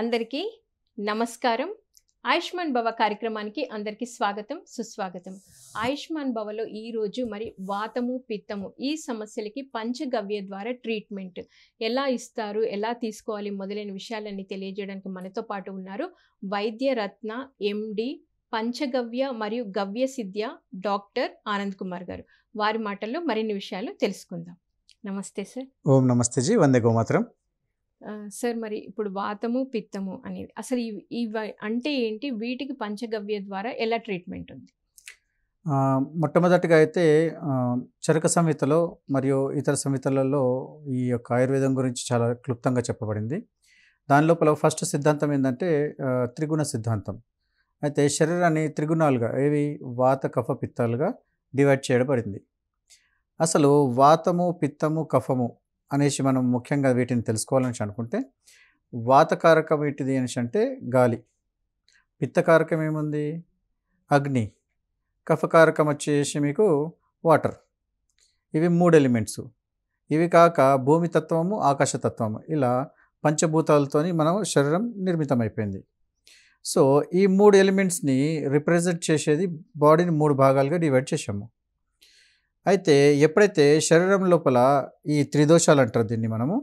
అందరికీ నమస్కారం. ఆయుష్మాన్ భవ కార్యక్రమానికి అందరికీ స్వాగతం, సుస్వాగతం. ఆయుష్మాన్ భవలో ఈరోజు మరి వాతము, పిత్తము ఈ సమస్యలకి పంచగవ్య ద్వారా ట్రీట్మెంట్ ఎలా ఇస్తారు, ఎలా తీసుకోవాలి మొదలైన విషయాలన్నీ తెలియజేయడానికి మనతో పాటు ఉన్నారు వైద్య రత్న ఎండి పంచగవ్య మరియు గవ్య సిద్ధ్య డాక్టర్ ఆనంద్ కుమార్ గారు. వారి మాటల్లో మరిన్ని విషయాలు తెలుసుకుందాం. నమస్తే సార్. ఓం నమస్తే జీ, వందే గోమాతరం. సార్, మరి ఇప్పుడు వాతము, పిత్తము అనేవి అసలు ఇవి అంటే ఏంటి? వీటికి పంచగవ్య ద్వారా ఎలా ట్రీట్మెంట్ ఉంది? మొట్టమొదటిగా అయితే చరక సంహితలో మరియు ఇతర సంహితలలో ఈ యొక్క ఆయుర్వేదం గురించి చాలా క్లుప్తంగా చెప్పబడింది. దాని లోపల ఫస్ట్ సిద్ధాంతం ఏంటంటే త్రిగుణ సిద్ధాంతం. అయితే శరీరాన్ని త్రిగుణాలుగా, ఏవి వాత కఫ పిత్తాలుగా డివైడ్ చేయబడింది. అసలు వాతము, పిత్తము, కఫము అనేసి మనం ముఖ్యంగా వీటిని తెలుసుకోవాలని అనుకుంటే, వాతకారకం ఏంటిది అనేసి అంటే గాలి, పిత్తకారకం ఏముంది అగ్ని, కఫకారకం వచ్చేసి మీకు వాటర్. ఇవి 3 ఎలిమెంట్స్. ఇవి కాక భూమితత్వము, ఆకాశతత్వము, ఇలా పంచభూతాలతోని మనం శరీరం నిర్మితమైపోయింది. సో ఈ 3 ఎలిమెంట్స్ని రిప్రజెంట్ చేసేది బాడీని 3 భాగాలుగా డివైడ్ చేసాము. అయితే ఎప్పుడైతే శరీరం లోపల ఈ త్రిదోషాలు అంటారు దీన్ని మనము.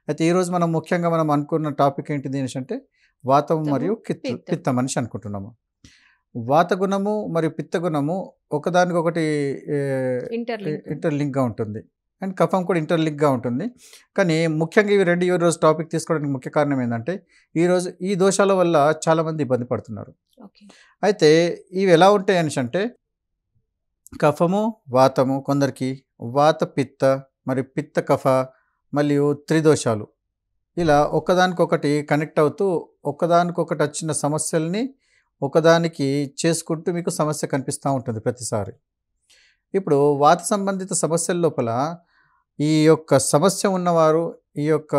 అయితే ఈరోజు మనం ముఖ్యంగా మనం అనుకున్న టాపిక్ ఏంటిది అనేసి అంటే వాతం మరియు పిత్తం అనేసి అనుకుంటున్నాము. వాతగుణము మరియు పిత్తగుణము ఒకదానికొకటి ఇంటర్లింక్గా ఉంటుంది, అండ్ కఫం కూడా ఇంటర్లింక్గా ఉంటుంది. కానీ ముఖ్యంగా ఇవి రెండు ఈరోజు టాపిక్ తీసుకోవడానికి ముఖ్య కారణం ఏంటంటే ఈరోజు ఈ దోషాల వల్ల చాలామంది ఇబ్బంది పడుతున్నారు. అయితే ఇవి ఎలా ఉంటాయి అనేసి అంటే కఫము, వాతము, కొందరికి వాత పిత్త మరి పిత్త కఫ మరియు త్రిదోషాలు, ఇలా ఒకదానికొకటి కనెక్ట్ అవుతూ ఒకదానికొకటి వచ్చిన సమస్యల్ని ఒకదానికి చేసుకుంటూ మీకు సమస్య కనిపిస్తూ ఉంటుంది ప్రతిసారి. ఇప్పుడు వాత సంబంధిత సమస్యల లోపల ఈ యొక్క సమస్య ఉన్నవారు, ఈ యొక్క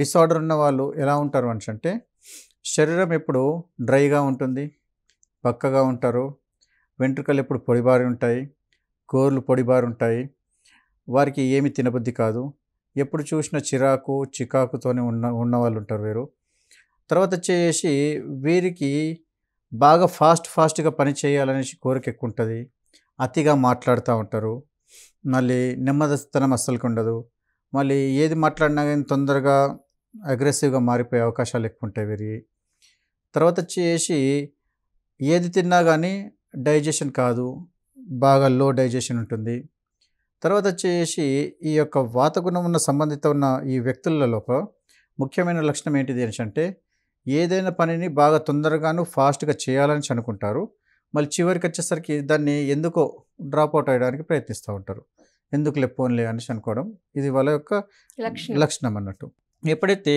డిసార్డర్ ఉన్న వాళ్ళు ఎలా ఉంటారు అంటే శరీరం ఎప్పుడు డ్రైగా ఉంటుంది, పక్కగా ఉంటారు, వెంట్రుకలు ఎప్పుడు పొడిబారి ఉంటాయి, గోర్లు పొడిబారి ఉంటాయి, వారికి ఏమి తినబుద్ధి కాదు, ఎప్పుడు చూసిన చికాకుతోనే ఉన్న వాళ్ళు ఉంటారు వీరు. తర్వాత వచ్చేసి వీరికి బాగా ఫాస్ట్గా పని చేయాలనేసి కోరిక ఎక్కువ ఉంటుంది, అతిగా మాట్లాడుతూ ఉంటారు, మళ్ళీ నెమ్మదితనం అస్సలుకు ఉండదు, మళ్ళీ ఏది మాట్లాడినా కానీ తొందరగా అగ్రెసివ్గా మారిపోయే అవకాశాలు ఎక్కువ ఉంటాయి వీరి. తర్వాత వచ్చేసి ఏది తిన్నా కానీ డైజెషన్ కాదు, బాగా లో డైజెషన్ ఉంటుంది. తర్వాత వచ్చేసి ఈ యొక్క వాతగుణం ఉన్న సంబంధిత ఉన్న ఈ వ్యక్తులలో ముఖ్యమైన లక్షణం ఏంటిది అంటే ఏదైనా పనిని బాగా తొందరగాను ఫాస్ట్గా చేయాలని అనుకుంటారు, మళ్ళీ చివరికి వచ్చేసరికి దాన్ని ఎందుకో డ్రాప్ అవుట్ అయ్యడానికి ప్రయత్నిస్తూ ఉంటారు. ఎందుకు లేపోన్లే అనేసి అనుకోవడం, ఇది వాళ్ళ యొక్క లక్షణం అన్నట్టు. ఎప్పుడైతే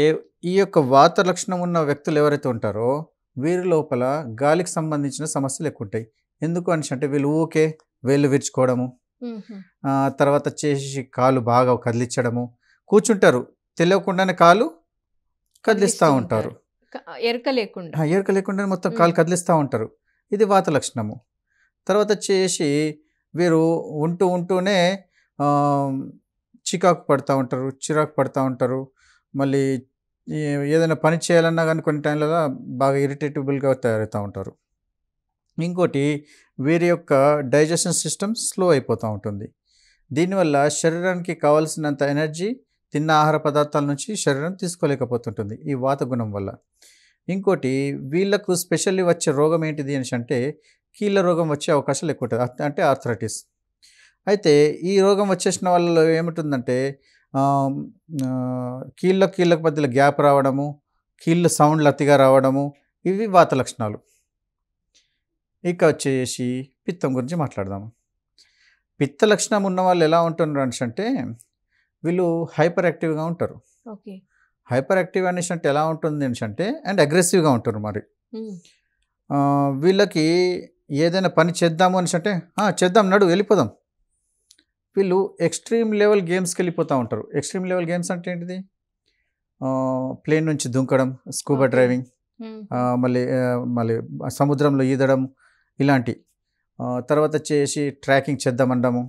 ఈ యొక్క వాత లక్షణం ఉన్న వ్యక్తులు ఎవరైతే ఉంటారో వీరి లోపల గాలికి సంబంధించిన సమస్యలు ఎక్కువ ఉంటాయి. ఎందుకు అనేసి అంటే వీళ్ళు ఊకే వేళ్ళు విరుచుకోవడము, తర్వాత వచ్చేసి కాలు బాగా కదిలించడము, కూర్చుంటారు తెలియకుండానే కాలు కదిలిస్తూ ఉంటారు, ఎరక లేకుండా మొత్తం కాలు కదిలిస్తూ ఉంటారు. ఇది వాత లక్షణము. తర్వాత వచ్చేసి వీరు ఉంటూనే చిరాకు పడుతూ ఉంటారు, మళ్ళీ ఏదైనా పని చేయాలన్నా కానీ కొన్ని టైంలలో బాగా ఇరిటేటబుల్గా తయారవుతూ ఉంటారు. ఇంకోటి వీరి యొక్క డైజెషన్ సిస్టమ్ స్లో అయిపోతూ ఉంటుంది. దీనివల్ల శరీరానికి కావాల్సినంత ఎనర్జీ తిన్న ఆహార పదార్థాల నుంచి శరీరం తీసుకోలేకపోతుంటుంది ఈ వాత గుణం వల్ల. ఇంకోటి వీళ్ళకు స్పెషల్లీ వచ్చే రోగం ఏంటిది అని అంటే కీళ్ళ రోగం వచ్చే అవకాశాలు ఎక్కువ ఉంటుంది, అంటే ఆర్థరైటిస్. అయితే ఈ రోగం వచ్చేసిన వాళ్ళలో ఏముంటుందంటే కీళ్ళకు మధ్యలో గ్యాప్ రావడము, కీళ్ళ సౌండ్లు అతిగా రావడము, ఇవి వాత లక్షణాలు. ఇక వచ్చేసి పిత్తం గురించి మాట్లాడదాము. పిత్త లక్షణం ఉన్న వాళ్ళు ఎలా ఉంటున్నారు అంటే వీళ్ళు హైపర్ యాక్టివ్గా ఉంటారు. హైపర్ యాక్టివ్ అనేసి అంటే ఎలా ఉంటుంది అంటే అండ్ అగ్రెసివ్గా ఉంటారు. మరి వీళ్ళకి ఏదైనా పని చేద్దాము అనేసి అంటే చేద్దాం, నడు వెళ్ళిపోదాం. వీళ్ళు ఎక్స్ట్రీమ్ లెవెల్ గేమ్స్కి వెళ్ళిపోతూ ఉంటారు. ఎక్స్ట్రీమ్ లెవెల్ గేమ్స్ అంటే ఏంటిది? ప్లేన్ నుంచి దుంకడం, స్కూబా డ్రైవింగ్, మళ్ళీ సముద్రంలో ఈదడం, ఇలాంటి. తర్వాత వచ్చేసి ట్రాకింగ్ చేద్దామనడము,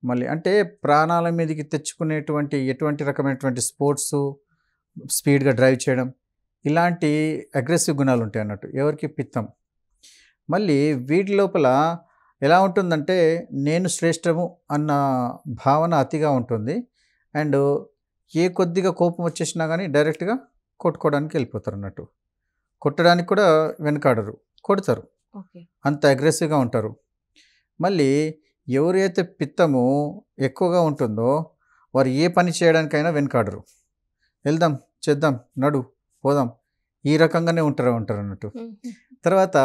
మళ్ళీ అంటే ప్రాణాల మీదకి తెచ్చుకునేటువంటి ఎటువంటి రకమైనటువంటి స్పోర్ట్స్, స్పీడ్గా డ్రైవ్ చేయడం, ఇలాంటి అగ్రెసివ్ గుణాలు ఉంటాయి అన్నట్టు ఎవరికి పిత్తం. మళ్ళీ వీటి లోపల ఎలా ఉంటుందంటే నేను శ్రేష్టము అన్న భావన అతిగా ఉంటుంది. అండ్ ఏ కొద్దిగా కోపం వచ్చేసినా కానీ డైరెక్ట్గా కొట్టుకోవడానికి వెళ్ళిపోతారు అన్నట్టు. కొట్టడానికి కూడా వెనకాడరు, కొడతారు, ఓకే. అంత అగ్రెసివ్గా ఉంటారు. మళ్ళీ ఎవరైతే పిత్తము ఎక్కువగా ఉంటుందో వారు ఏ పని చేయడానికైనా వెనకాడరు. వెళ్దాం, చేద్దాం, నడు, పోదాం, ఈ రకంగానే ఉంటారు అన్నట్టు. తర్వాత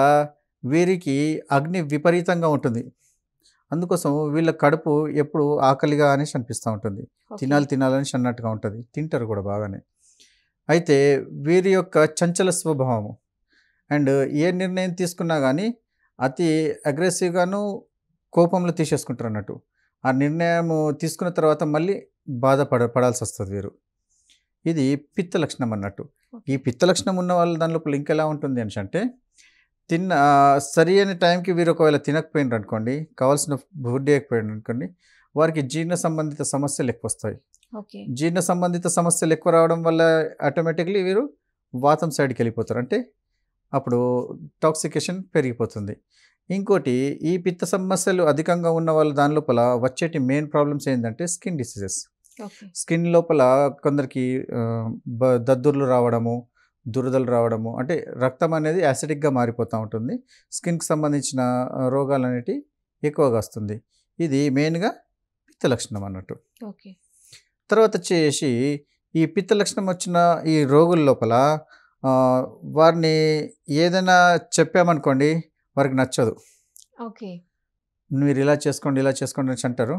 వీరికి అగ్ని విపరీతంగా ఉంటుంది. అందుకోసం వీళ్ళ కడుపు ఎప్పుడు ఆకలిగా అనేసి అనిపిస్తూ ఉంటుంది. తినాలని అన్నట్టుగా ఉంటుంది. తింటారు కూడా బాగానే. అయితే వీరి యొక్క చంచల స్వభావము అండ్ ఏ నిర్ణయం తీసుకున్నా కానీ అతి అగ్రెసివ్గాను కోపంలో తీసేసుకుంటారు అన్నట్టు. ఆ నిర్ణయం తీసుకున్న తర్వాత మళ్ళీ పడాల్సి వస్తుంది వీరు. ఇది పిత్త లక్షణం అన్నట్టు. ఈ పిత్త లక్షణం ఉన్న వాళ్ళ దాని లోపల ఇంకెలా ఉంటుంది అని అంటే సరి అయిన టైంకి వీరు ఒకవేళ తినకపోయినారు అనుకోండి, కావాల్సిన ఫుడ్ వేయకపోయినారు అనుకోండి, వారికి జీర్ణ సంబంధిత సమస్యలు ఎక్కువ వస్తాయి. జీర్ణ సంబంధిత సమస్యలు ఎక్కువ రావడం వల్ల ఆటోమేటిక్లీ వీరు వాతం సైడ్కి వెళ్ళిపోతారు. అంటే అప్పుడు టాక్సికేషన్ పెరిగిపోతుంది. ఇంకోటి, ఈ పిత్త సమస్యలు అధికంగా ఉన్న వాళ్ళు దాని లోపల వచ్చేటి మెయిన్ ప్రాబ్లమ్స్ ఏంటంటే స్కిన్ డిసీజెస్. స్కిన్ లోపల కొందరికి దద్దుర్లు రావడము, దురదలు రావడము, అంటే రక్తం అనేది యాసిడిక్గా మారిపోతూ ఉంటుంది. స్కిన్కి సంబంధించిన రోగాలు అనేటివి ఎక్కువగా వస్తుంది. ఇది మెయిన్గా పిత్త లక్షణం అన్నట్టు. తర్వాత వచ్చేసి ఈ పిత్త లక్షణం వచ్చిన ఈ రోగుల లోపల వారిని ఏదైనా చెప్పామనుకోండి వారికి నచ్చదు. మీరు ఇలా చేసుకోండి అనేసి అంటారు.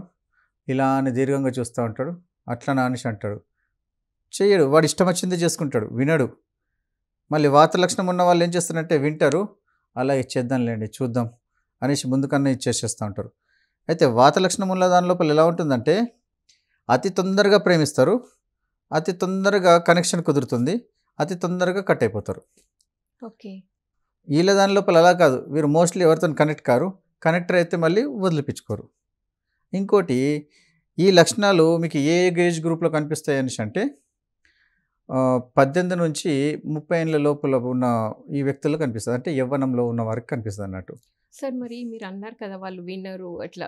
ఇలా అని దీర్ఘంగా చూస్తూ ఉంటాడు. అట్లా అనేసి అంటాడు. చెయ్యడు, వాడు ఇష్టం వచ్చింది చేసుకుంటాడు, వినడు. మళ్ళీ వాత లక్షణం ఉన్న వాళ్ళు ఏం చేస్తారంటే వింటారు, అలా ఇచ్చేద్దాంలేండి చూద్దాం అనేసి ముందుకన్నా ఇచ్చేసేస్తూ ఉంటారు. అయితే వాత లక్షణం ఉన్న దాని లోపల ఎలా ఉంటుందంటే అతి తొందరగా ప్రేమిస్తారు, అతి తొందరగా కనెక్షన్ కుదురుతుంది, అతి తొందరగా కట్ అయిపోతారు. వీళ్ళ దాని లోపల అలా కాదు. వీరు మోస్ట్లీ ఎవరితో కనెక్టర్ అయితే మళ్ళీ వదిలిపించుకోరు. ఇంకోటి, ఈ లక్షణాలు మీకు ఏ ఏజ్ గ్రూప్లో కనిపిస్తాయి అనేసి అంటే 18 నుంచి 30 ఏళ్ళ లోపల ఉన్న ఈ వ్యక్తుల్లో కనిపిస్తుంది. అంటే యవ్వనంలో ఉన్న వారికి కనిపిస్తుంది అన్నట్టు. సార్, మరి మీరు అన్నారు కదా వాళ్ళు వినరు అట్లా,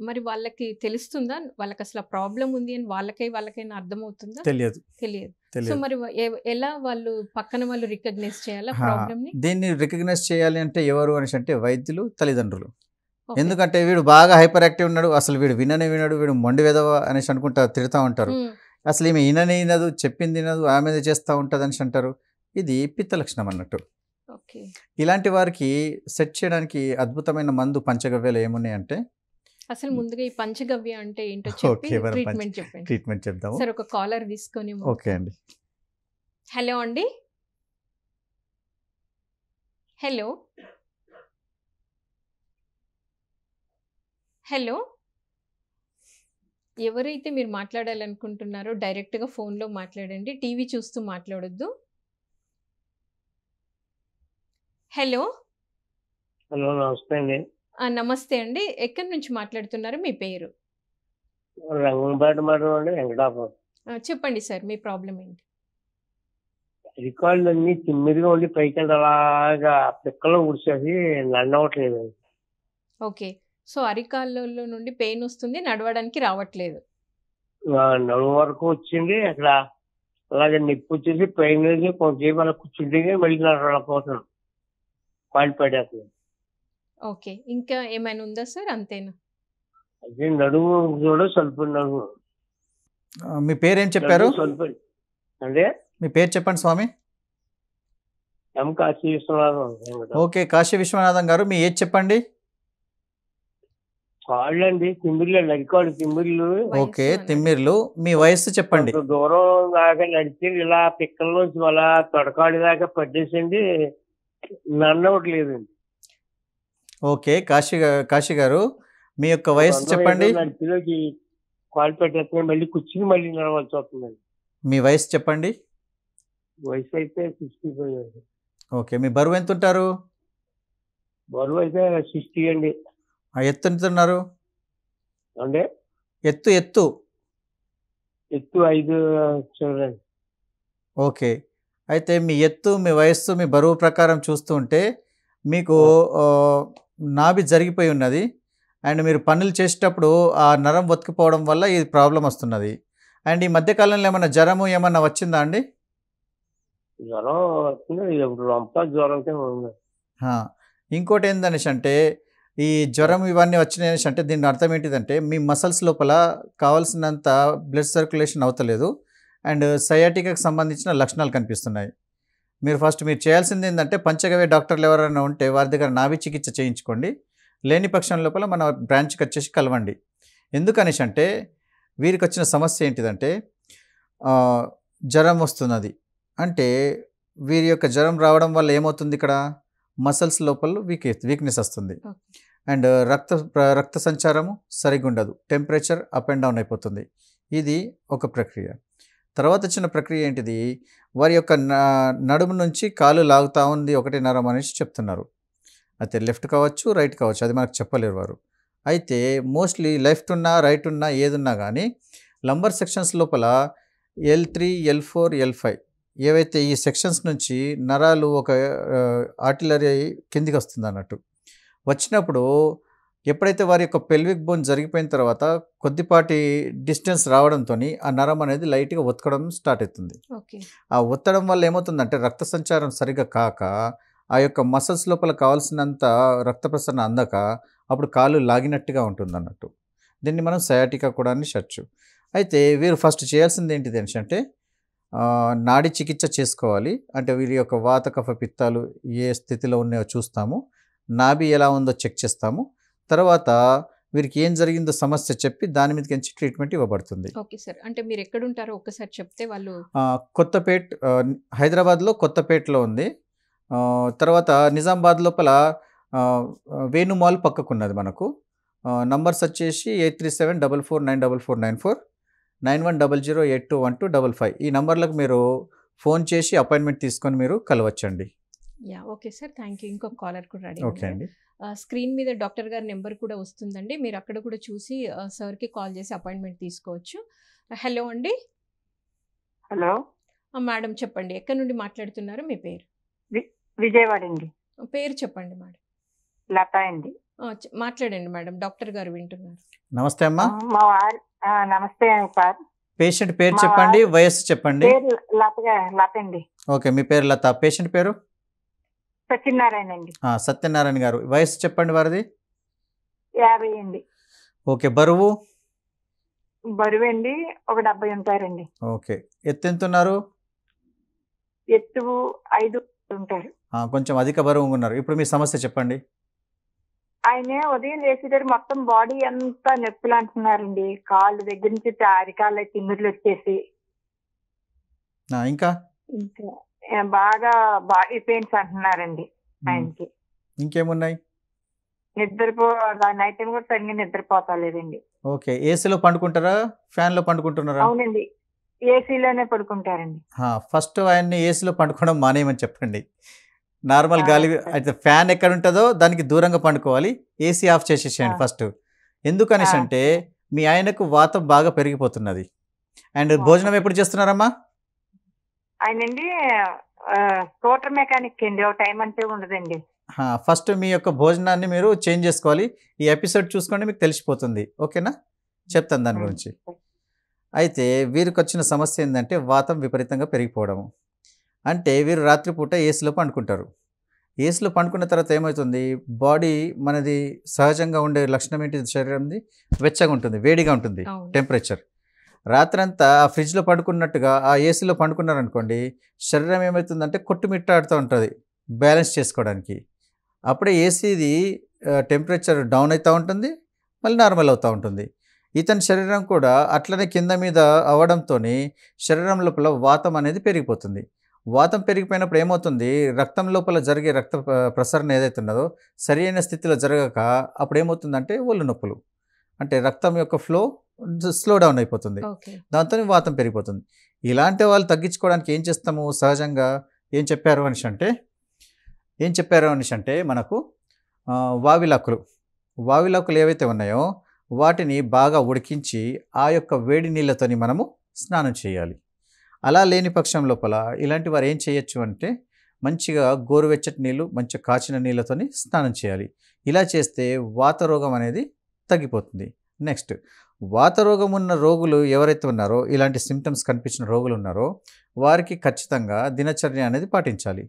మరి వాళ్ళకి తెలుస్తుందా వాళ్ళకి అసలు ప్రాబ్లం ఉంది అని వాళ్ళకైనా అర్థమవుతుందా? తెలియదు. సో మరి ఎలా వాళ్ళు పక్కన వాళ్ళు రికగ్నైజ్ చేయాలా ప్రాబ్లమ్ ని? దీన్ని రికగ్నైజ్ చేయాలి అంటే ఎవరు అనేసి అంటే వైద్యులు, తల్లిదండ్రులు. ఎందుకంటే వీడు బాగా హైపర్ యాక్టివ్ ఉన్నాడు, అసలు వీడు వినడు, వీడు మొండి వెదవ అనేసి అనుకుంటా తిడతా ఉంటారు. అసలు ఈమె వినదు, చెప్పింది వినదు, ఆమె చేస్తూ ఉంటుంది అనేసి అంటారు. ఇది పిత్త లక్షణం అన్నట్టు. ఇలాంటి వారికి సెట్ చేయడానికి అద్భుతమైన మందు పంచగవ్యాలు ఏమున్నాయంటే, అసలు ముందుగా ఈ పంచగవ్య అంటే ఏంటో చెప్పి ట్రీట్మెంట్ చెప్దాము. సార్, ఒక కాలర్ తీసుకొని. ఓకే అండి. హలో అండి. హలో, ఎవరైతే మీరు మాట్లాడాలనుకుంటున్నారో డైరెక్ట్గా ఫోన్లో మాట్లాడండి, టీవీ చూస్తూ మాట్లాడొద్దు. హలో. నమస్తే అండి. నమస్తే అండి. ఎక్కడి నుంచి మాట్లాడుతున్నారు? మీ పేరు? రంగంపేట మండలం అండి, వెంకటాపురం. చెప్పండి సార్, మీ ప్రాబ్లం ఏంటి? అరికాళ్ళు అన్ని తిమ్మిరిగా ఉండి పైకి అలాగా పిక్కలో ఉడిచేసి నడవట్లేదు. ఓకే. సో అరికాళ్ళలో నుండి పెయిన్ వస్తుంది, నడవడానికి రావట్లేదు. నడుము వరకు వచ్చింది, అక్కడ అలాగే నొప్పి వచ్చేసి పెయిన్ వేసి కొంచెంసేపు అలా కూర్చుంటే మళ్ళీ నడవలేకపోతున్నాను, కాళ్ళు పడేస్తున్నాను. ఓకే, ఇంకా ఏమైనా ఉందా సార్? అంతేనా? అదే నడుము కూడా స్వల్ప నడుము. మీ పేరేం చెప్పారు? స్వల్ప అంటే మీ పేరు చెప్పండి స్వామి. ఎం కాశీ విశ్వనాథం. ఓకే, కాశీ విశ్వనాథం గారు, మీ ఏజ్ చెప్పండి. కాళ్ళు అండి, తిమ్మిర్లు, అరికాళ్ళు తిమ్మిర్లు. ఓకే, తిమ్మిర్లు. మీ వయస్సు చెప్పండి. దూరం దాకా నడిచి ఇలా పిక్కల్లోంచి అలా తొడకాడి దాకా పట్టేసండి, నడవట్లేదండి. ఓకే, కాశీ గారు, మీ యొక్క వయస్సు చెప్పండి. నడిపిలోకి కాళ్ళు పెట్టేస్తే మళ్ళీ కూర్చుని మళ్ళీ నడవాల్సి వస్తుందండి. మీ వయసు చెప్పండి. వయసు అయితే 65. ఓకే, మీ బరువు ఎంత ఉంటారు? బరువు అయితే 60 అండి. ఎత్తు ఎంత ఉన్నారు? అంటే ఎత్తు 5 చూడండి. ఓకే, అయితే మీ ఎత్తు, మీ వయస్సు, మీ బరువు ప్రకారం చూస్తూ ఉంటే మీకు నాభి జరిగిపోయి ఉన్నది. అండ్ మీరు పనులు చేసేటప్పుడు ఆ నరం ఒత్తుకుపోవడం వల్ల ఈ ప్రాబ్లం వస్తున్నది. అండ్ ఈ మధ్యకాలంలో ఏమన్నా జ్వరము ఏమన్నా వచ్చిందా అండి? జ్వరం వచ్చింది, ఇప్పుడు రొంప జ్వరంతో ఉంది. ఇంకోటి ఏందనేసి అంటే ఈ జ్వరం ఇవన్నీ వచ్చినాయి అనేసి అంటే దీని అర్థం ఏంటిదంటే మీ మసల్స్ లోపల కావాల్సినంత బ్లడ్ సర్క్యులేషన్ అవుతలేదు అండ్ సయాటికాకి సంబంధించిన లక్షణాలు కనిపిస్తున్నాయి. మీరు చేయాల్సింది ఏంటంటే పంచగవ్య డాక్టర్లు ఎవరైనా ఉంటే వారి దగ్గర నాభి చికిత్స చేయించుకోండి. లేని పక్షం లోపల మన బ్రాంచ్కి వచ్చేసి కలవండి. ఎందుకనేసి అంటే వీరికి వచ్చిన సమస్య ఏంటిదంటే జ్వరం వస్తున్నది. అంటే వీరి యొక్క జ్వరం రావడం వల్ల ఏమవుతుంది, ఇక్కడ మసల్స్ లోపల వీక్నెస్ వస్తుంది అండ్ రక్త సంచారము సరిగ్గా ఉండదు, టెంపరేచర్ అప్ అండ్ డౌన్ అయిపోతుంది. ఇది ఒక ప్రక్రియ. తర్వాత వచ్చిన ప్రక్రియ ఏంటిది, వారి యొక్క నడుము నుంచి కాలు లాగుతూ ఉంది ఒకటి నరం అనేసి చెప్తున్నారు. అయితే లెఫ్ట్ కావచ్చు, రైట్ కావచ్చు, అది మనకు చెప్పలేరు వారు. అయితే మోస్ట్లీ లెఫ్ట్ ఉన్నా రైట్ ఉన్నా ఏదున్నా కానీ లంబర్ సెక్షన్స్ లోపల L3, L4, L5 ఏవైతే ఈ సెక్షన్స్ నుంచి నరాలు ఒక ఆర్టిలరీ కిందికి వస్తుంది అన్నట్టు. వచ్చినప్పుడు ఎప్పుడైతే వారి యొక్క పెల్విక్ బోన్ జరిగిపోయిన తర్వాత కొద్దిపాటి డిస్టెన్స్ రావడంతో ఆ నరం అనేది లైట్గా ఒత్తడం స్టార్ట్ అవుతుంది. ఆ ఒత్తడం వల్ల ఏమవుతుందంటే రక్త సంచారం సరిగా కాక ఆ యొక్క మసల్స్ లోపల కావాల్సినంత రక్త ప్రసరణ అందక అప్పుడు కాలు లాగినట్టుగా ఉంటుంది అన్నట్టు. దీన్ని మనం సయాటికా కూడా అని చెప్పచ్చు. అయితే వీరు ఫస్ట్ చేయాల్సింది ఏంటిది అంటే నాడి చికిత్స చేసుకోవాలి. అంటే వీరి యొక్క వాత కఫ పిత్తాలు ఏ స్థితిలో ఉన్నాయో చూస్తాము, నాభి ఎలా ఉందో చెక్ చేస్తాము, తర్వాత వీరికి ఏం జరిగిందో సమస్య చెప్పి దాని మీదకి ట్రీట్మెంట్ ఇవ్వబడుతుంది. ఓకే సార్, అంటే మీరు ఎక్కడ ఉంటారో ఒక్కసారి చెప్తే వాళ్ళు. కొత్తపేట్, హైదరాబాద్లో కొత్తపేటలో ఉంది. తర్వాత నిజామాబాద్ లోపల వేణు మాల్ పక్కకున్నది మనకు. నంబర్స్ వచ్చేసి 8374494494 9100821255. ఈ నంబర్లకు మీరు ఫోన్ చేసి అపాయింట్మెంట్ తీసుకొని మీరు కలవచ్చండి. Okay sir, thank you. ఇంకొక కాలర్ కూడా రెడీ. ఓకే అండి. స్క్రీన్ మీద డాక్టర్ గారి నెంబర్ కూడా వస్తుందండి, మీరు అక్కడ కూడా చూసి సార్కి కాల్ చేసి అపాయింట్మెంట్ తీసుకోవచ్చు. హలో అండి. హలో మేడం చెప్పండి, ఎక్కడి నుండి మాట్లాడుతున్నారు? మీ పేరు? విజయవాడ అండి. పేరు చెప్పండి మేడం. లత అండి. మాట్లాడండి మేడం, డాక్టర్ గారు వింటున్నారు. నమస్తే అమ్మా. మా వారు. నమస్తే సార్. పేషెంట్ పేరు చెప్పండి, వయస్సు చెప్పండి. లత అండి. ఓకే, మీ పేరు లత. పేషెంట్ పేరు? సత్యనారాయణ అండి. సత్యనారాయణ గారు. వయస్సు చెప్పండి వారిది? 50 అండి. ఓకే, బరువు? బరువు అండి ఒక 70 ఉంటారండి. ఓకే, ఎత్తు ఎంత ఉన్నారు? ఎత్తు 5 ఉంటారు. కొంచెం అధిక బరువు ఉన్నారు. ఇప్పుడు మీ సమస్య చెప్పండి. ఆయన ఉదయం లేచేటప్పుడు మొత్తం బాడీ అంతా నొప్పులు అంటున్నారండి. కాళ్ళు దగ్గర నుంచి అరికాళ్ళ తిమ్మిర్లు వచ్చేసి ఇంకా బాగా బాడీ పెయిన్స్ అంటున్నారండి ఆయనకి. ఇంకేమున్నాయి? నైట్ టైం కూడా సరిగ్గా నిద్రపోతలేదండి. ఓకే, ఏసీలో పండుకుంటారా, ఫ్యాన్ లో పండుకుంటున్నారా? అవునండి, ఏసీలోనే పడుకుంటారండి. ఫస్ట్ ఆయన్ని ఏసీలో పండుకోవడం మానేయమని చెప్పండి. నార్మల్ గాలి అయితే ఫ్యాన్ ఎక్కడ ఉంటుందో దానికి దూరంగా పండుకోవాలి. ఏసీ ఆఫ్ చేసేసేయండి ఫస్ట్. ఎందుకనేసి అంటే మీ ఆయనకు వాతం బాగా పెరిగిపోతున్నది. అండ్ భోజనం ఎప్పుడు చేస్తున్నారమ్మా? ఆయనండి స్కూటర్ మెకానిక్ అండి, ఒక టైం అంటే ఉండదండి. ఫస్ట్ మీ యొక్క భోజనాన్ని మీరు చేంజ్ చేసుకోవాలి. ఈ ఎపిసోడ్ చూసుకోండి, మీకు తెలిసిపోతుంది. ఓకేనా, చెప్తాను దాని గురించి. అయితే వీరికి వచ్చిన సమస్య ఏంటంటే వాతం విపరీతంగా పెరిగిపోవడము. అంటే వీరు రాత్రిపూట ఏసీలో పండుకుంటారు. ఏసీలో పండుకున్న తర్వాత ఏమవుతుంది, బాడీ మనది సహజంగా ఉండే లక్షణం ఏంటి, శరీరంది వెచ్చగా ఉంటుంది, వేడిగా ఉంటుంది టెంపరేచర్. రాత్రంతా ఆ ఫ్రిడ్జ్లో పడుకున్నట్టుగా ఆ ఏసీలో పండుకున్నారనుకోండి, శరీరం ఏమవుతుందంటే కొట్టుమిట్టాడుతూ ఉంటుంది బ్యాలెన్స్ చేసుకోవడానికి. అప్పుడే ఏసీది టెంపరేచర్ డౌన్ అవుతూ ఉంటుంది, మళ్ళీ నార్మల్ అవుతూ ఉంటుంది. ఇతని శరీరం కూడా అట్లనే కింద మీద అవ్వడంతో శరీరం లోపల వాతం అనేది పెరిగిపోతుంది. వాతం పెరిగిపోయినప్పుడు ఏమవుతుంది, రక్తం లోపల జరిగే రక్త ప్రసరణ ఏదైతే ఉన్నదో సరైన స్థితిలో జరగక అప్పుడు ఏమవుతుందంటే ఒళ్ళు నొప్పులు, అంటే రక్తం యొక్క ఫ్లో స్లో డౌన్ అయిపోతుంది. దాంతో వాతం పెరిగిపోతుంది. ఇలాంటి వాళ్ళు తగ్గించుకోవడానికి ఏం చేస్తాము, సహజంగా ఏం చెప్పారు అనేసి అంటే మనకు వావిలాకులు ఏవైతే ఉన్నాయో వాటిని బాగా ఉడికించి ఆ యొక్క వేడి నీళ్ళతోని మనము స్నానం చేయాలి. అలా లేని పక్షం లోపల ఇలాంటి వారు ఏం చేయొచ్చు అంటే మంచిగా గోరువెచ్చటి నీళ్ళు మంచిగా కాచిన నీళ్ళతోని స్నానం చేయాలి. ఇలా చేస్తే వాతరోగం అనేది తగ్గిపోతుంది. నెక్స్ట్ వాతరోగం ఉన్న రోగులు ఎవరైతే ఉన్నారో ఇలాంటి సిమ్టమ్స్ కనిపించిన రోగులు ఉన్నారో వారికి ఖచ్చితంగా దినచర్య అనేది పాటించాలి.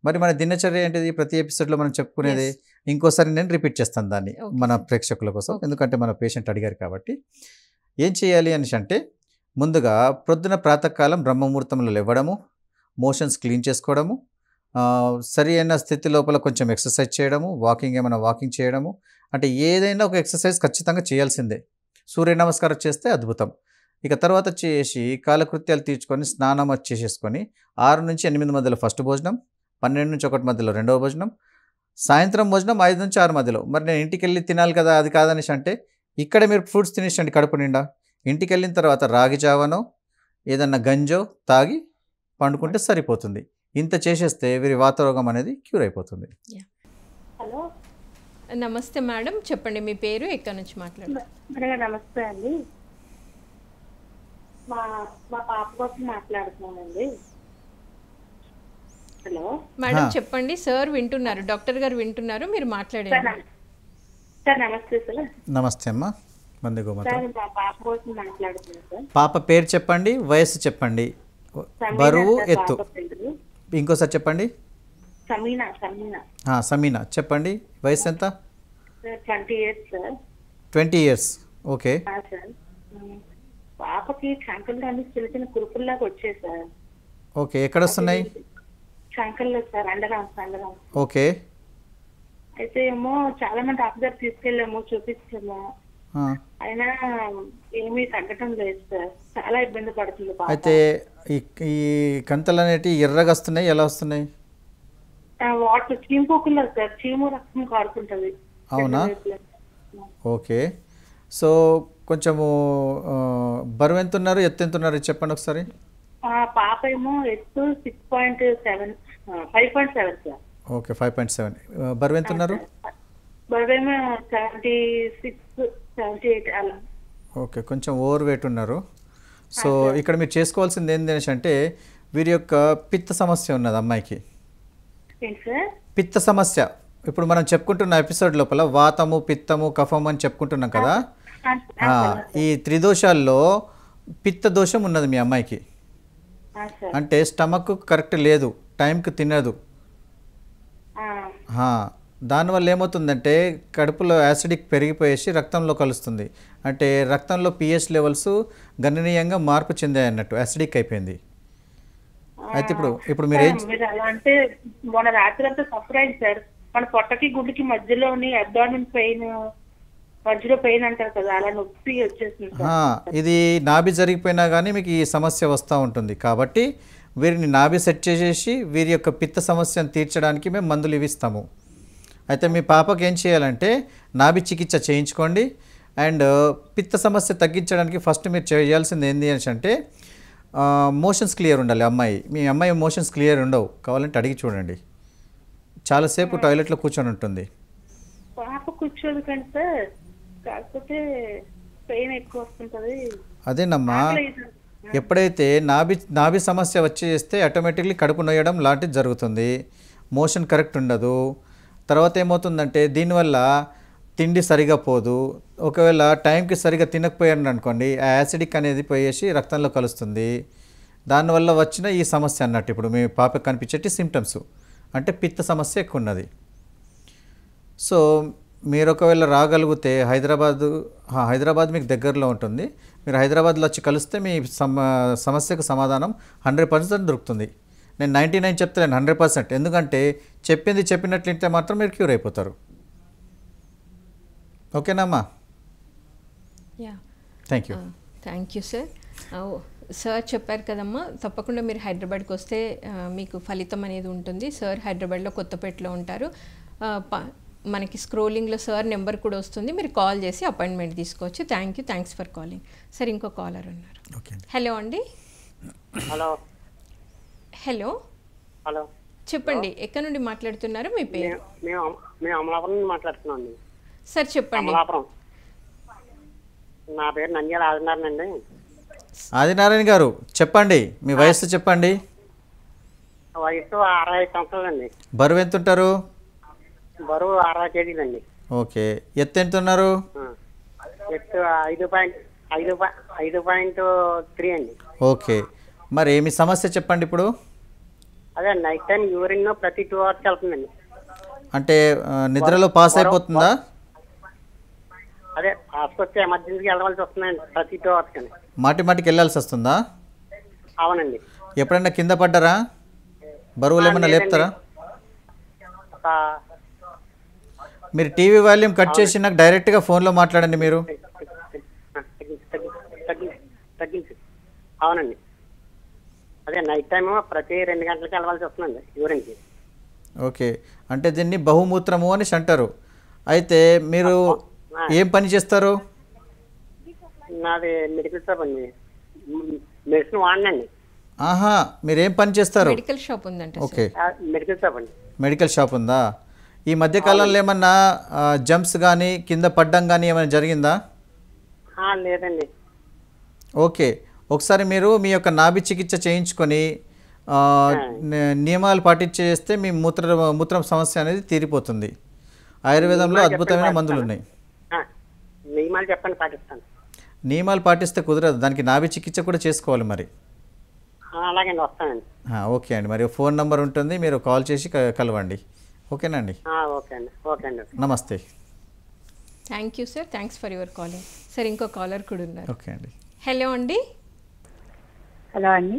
మరి మన దినచర్య ఏంటిది? ప్రతి ఎపిసోడ్లో మనం చెప్పుకునేది. Yes. ఇంకోసారి నేను రిపీట్ చేస్తాను దాన్ని Okay. మన ప్రేక్షకుల కోసం, ఎందుకంటే మన పేషెంట్ అడిగారు కాబట్టి. ఏం చేయాలి అనేసి అంటే ముందుగా ప్రొద్దున ప్రాతకాలం బ్రహ్మముహూర్తంలో లేవడము, మోషన్స్ క్లీన్ చేసుకోవడము, సరి అయిన స్థితి లోపల కొంచెం ఎక్సర్సైజ్ చేయడము, ఏమైనా వాకింగ్ చేయడము, అంటే ఏదైనా ఒక ఎక్సర్సైజ్ ఖచ్చితంగా చేయాల్సిందే. సూర్య నమస్కారం చేస్తే అద్భుతం. ఇక తర్వాత చేసి కాలకృత్యాలు తీర్చుకొని స్నానం చేసేసుకొని 6 నుంచి 8 మధ్యలో ఫస్ట్ భోజనం, 12 నుంచి 1 మధ్యలో రెండవ భోజనం, సాయంత్రం భోజనం 5 నుంచి 6 మధ్యలో. మరి నేను ఇంటికి వెళ్ళి తినాలి కదా, అది కాదనేసి అంటే ఇక్కడ మీరు ఫ్రూట్స్ తినేసండి కడుపు నిండా. ఇంటికి వెళ్ళిన తర్వాత రాగి జావనో ఏదన్నా గంజో తాగి పండుకుంటే సరిపోతుంది. ఇంత చేసేస్తే వీరి వాతరోగం అనేది క్యూర్ అయిపోతుంది. హలో నమస్తే మేడం, చెప్పండి మీ పేరు, ఎక్కడి నుంచి మాట్లాడారు? మేడం నమస్తే అండి. మా మా పాప కోసం మాట్లాడుతున్నానండి. హలో మేడం హా. చెప్పండి. సార్ వింటున్నారు, డాక్టర్ గారు వింటున్నారు, మీరు సార్ మాట్లాడండి. సార్ నమస్తే సార్. నమస్తే అమ్మా, మంది గోమాత. సార్ మా పాప కోసం మాట్లాడుతున్నాను సార్. పాప పేరు చెప్పండి, వయస్సు చెప్పండి, సమీనా బరువు, సార్ ఎత్తు. పాప పేరు. ఇంకోసారి చెప్పండి. సమీనా సమీనా చెప్పండి. వయసు ఎంత? Sir 20 years sir. 20 years. Okay. Sir పాపకి చంకల్లో అన్ని చిన్న చిన్న కురుపుల్లాగా వచ్చాయి సార్. ఓకే, ఎక్కడ వస్తున్నాయి? చంకల్లో సార్, అండరాం. ఓకే. అయితే ఏమో చాలా మంది డాక్టర్ దగ్గర తీసుకెళ్ళాము, చూపించాము, ఆ. అయినా ఏమీ తగ్గటం లేదు సార్. చాలా ఇబ్బంది పడుతుంది పాప. అయితే ఈ ఈ కంతలు అనేటివి ఎర్రగా వస్తున్నాయి, ఎలా వస్తున్నాయి? వాటర్ చీము పోకుండా సార్, చీము రక్తం కారుకుంటది. అవునా? ఓకే. సో కొంచెము బరువు ఎంత ఉన్నారు, ఎత్తు ఎంత ఉన్నారు చెప్పండి ఒకసారి. పాప ఏమో ఎత్తు 6.7, 5.7 సార్. ఓకే, 5.7. బరువు ఎంత ఉన్నారు? బరువేమో 76, 78 అలా. ఓకే, కొంచెం ఓవర్ వెయిట్ ఉన్నారు. సో ఇక్కడ మీరు చేసుకోవాల్సింది ఏంటంటే అంటే వీరి యొక్క పిత్త సమస్య ఉన్నది అమ్మాయికి. ఏంటి సార్? పిత్త సమస్య ఇప్పుడు మనం చెప్పుకుంటున్న ఎపిసోడ్ లోపల వాతము, పిత్తము, కఫం అని చెప్పుకుంటున్నాం కదా. ఈ త్రిదోషాల్లో పిత్త దోషం ఉన్నది మీ అమ్మాయికి. అంటే స్టమక్ కరెక్ట్ లేదు, టైంకి తినదు. దానివల్ల ఏమవుతుందంటే కడుపులో యాసిడిక్ పెరిగిపోయేసి రక్తంలో కలుస్తుంది. అంటే రక్తంలో pH లెవెల్స్ గణనీయంగా మార్పు చెందాయి అన్నట్టు, యాసిడిక్ అయిపోయింది. అయితే ఇప్పుడు మీరు మీరు అలా అంటే మొన్న రాత్రి అంతా సఫర్ అయింది సార్. మన పొట్టకి గుడ్డుకి మధ్యలోని అబ్డామిన్ పెయిన్, మధ్యలో పెయిన్ అంటారు కదా, అలా నొప్పి వచ్చేసింది సార్. ఇది నాభి జరిగిపోయినా కానీ మీకు ఈ సమస్య వస్తూ ఉంటుంది. కాబట్టి వీరిని నాభి సెట్ చేసేసి వీరి యొక్క పిత్త సమస్యను తీర్చడానికి మేము మందులు ఇవిస్తాము. అయితే మీ పాపకి ఏం చేయాలంటే నాభి చికిత్స చేయించుకోండి. అండ్ పిత్త సమస్య తగ్గించడానికి ఫస్ట్ మీరు చేయాల్సింది ఏంటి అంటే మోషన్స్ క్లియర్ ఉండాలి. మీ అమ్మాయి మోషన్స్ క్లియర్ ఉండవు, కావాలంటే అడిగి చూడండి. చాలాసేపు టాయిలెట్లో కూర్చొని ఉంటుంది. పాప కూర్చోదు కానీ సార్, కాకపోతే పెయిన్ ఎక్కువ వస్తుంటది. అదేనమ్మా, ఎప్పుడైతే నాభి సమస్య వచ్చేస్తే ఆటోమేటిక్లీ కడుపు నొయ్యడం లాంటిది జరుగుతుంది, మోషన్ కరెక్ట్ ఉండదు. తర్వాత ఏమవుతుందంటే దీనివల్ల తిండి సరిగా పోదు. ఒకవేళ టైంకి సరిగా తినకపోయాను అనుకోండి, ఆ యాసిడిక్ అనేది పోయేసి రక్తంలో కలుస్తుంది. దానివల్ల వచ్చిన ఈ సమస్య అన్నట్టు ఇప్పుడు మీ పాపకు కనిపించేటి సిమ్టమ్స్ అంటే పిత్త సమస్య ఎక్కువ ఉన్నది. సో మీరు ఒకవేళ రాగలిగితే హైదరాబాద్ మీకు దగ్గరలో ఉంటుంది. మీరు హైదరాబాద్లో వచ్చి కలిస్తే మీ సమస్యకు సమాధానం 100% దొరుకుతుంది. నేను 99 చెప్తలేను, 100%. ఎందుకంటే చెప్పినట్లు వింటే మాత్రం మీరు క్యూర్ అయిపోతారు. ఓకేనమ్మా? Thank you sir. సార్ చెప్పారు కదమ్మా, తప్పకుండా మీరు హైదరాబాద్కి వస్తే మీకు ఫలితం అనేది ఉంటుంది. సార్ హైదరాబాద్లో కొత్తపేటలో ఉంటారు. మనకి స్క్రోలింగ్లో సార్ నెంబర్ కూడా వస్తుంది, మీరు కాల్ చేసి అపాయింట్మెంట్ తీసుకోవచ్చు. Thanks for calling. సార్ ఇంకో కాలర్ ఉన్నారు. హలో అండి. హలో చెప్పండి, ఎక్కడి నుండి మాట్లాడుతున్నారు, మీ పేరు? మేము అమలాపురం నుండి మాట్లాడుతున్నాం అండి. సార్ చెప్పండి. అమలాపురం. నా పేరు నంద్యాల ఆదినారాయణ అండి. ఆదినారాయణ గారు చెప్పండి, మీ వయస్సు చెప్పండి. వయసు 65 సంవత్సరాలండి. బరువు ఎంత ఉంటారు? బరువు 60 కేజీలండి. ఓకే. ఎత్తు ఎంత ఉన్నారు? ఎత్తు 5.3 అండి. ఓకే. మరి మీ సమస్య చెప్పండి ఇప్పుడు. అదే నైట్ టైం యూరిన్ ప్రతి 2 అవర్స్ వెళ్తుందండి. అంటే నిద్రలో పాస్ అయిపోతుందా? అదే హాస్పిటల్కి ఎమర్జెన్సీకి వెళ్ళవలసి వస్తుందండి ప్రతి 2 అవర్స్ కానీ. మాటికి వెళ్ళాల్సి వస్తుందా? అవునండి. ఎప్పుడైనా కింద పడ్డారా? బరువులు ఏమైనా లేపుతారా? మీరు టీవీ వాల్యూమ్ కట్ చేసి నాకు డైరెక్ట్గా ఫోన్లో మాట్లాడండి మీరు. తగ్గించి. అవునండి. అదే నైట్ టైం ప్రతి 2 గంటలకి వెళ్ళవలసి వస్తుందండి యూరిన్కి. ఓకే. అంటే దీన్ని బహుమూత్రము అని అంటారు. అయితే మీరు ఏం పని చేస్తారు? నాది మెడికల్ షాప్ అండి. మెడిసిన్ వాడినండి. ఆహా, మీరేం పని చేస్తారు? మెడికల్ షాప్ ఉందంట. ఓకే, మెడికల్ షాప్ అండి. మెడికల్ షాప్ ఉందా? ఈ మధ్యకాలంలో ఏమన్నా జంప్స్ కానీ కింద పడ్డం కానీ ఏమైనా జరిగిందా? లేదండి. ఓకే. ఒకసారి మీరు మీ యొక్క నాభి చికిత్స చేయించుకొని నియమాలు పాటించేస్తే మీ మూత్రం సమస్య అనేది తీరిపోతుంది. ఆయుర్వేదంలో అద్భుతమైన మందులు ఉన్నాయి. నియమాలు చెప్పండి, పాటిస్తాను. నియమాలు పాటిస్తే కుదరదు, దానికి నాభి చికిత్స కూడా చేసుకోవాలి మరి. అలాగండి, వస్తానండి. ఓకే అండి, మరి ఫోన్ నెంబర్ ఉంటుంది, మీరు కాల్ చేసి కలవండి. ఓకేనా అండి? ఓకే అండి. ఓకే అండి. నమస్తే. Thank you sir, thanks for your calling. Sir ఇంకో కాలర్ కూడా ఉన్నారు. ఓకే అండి. హలో అండి. హలో అండి.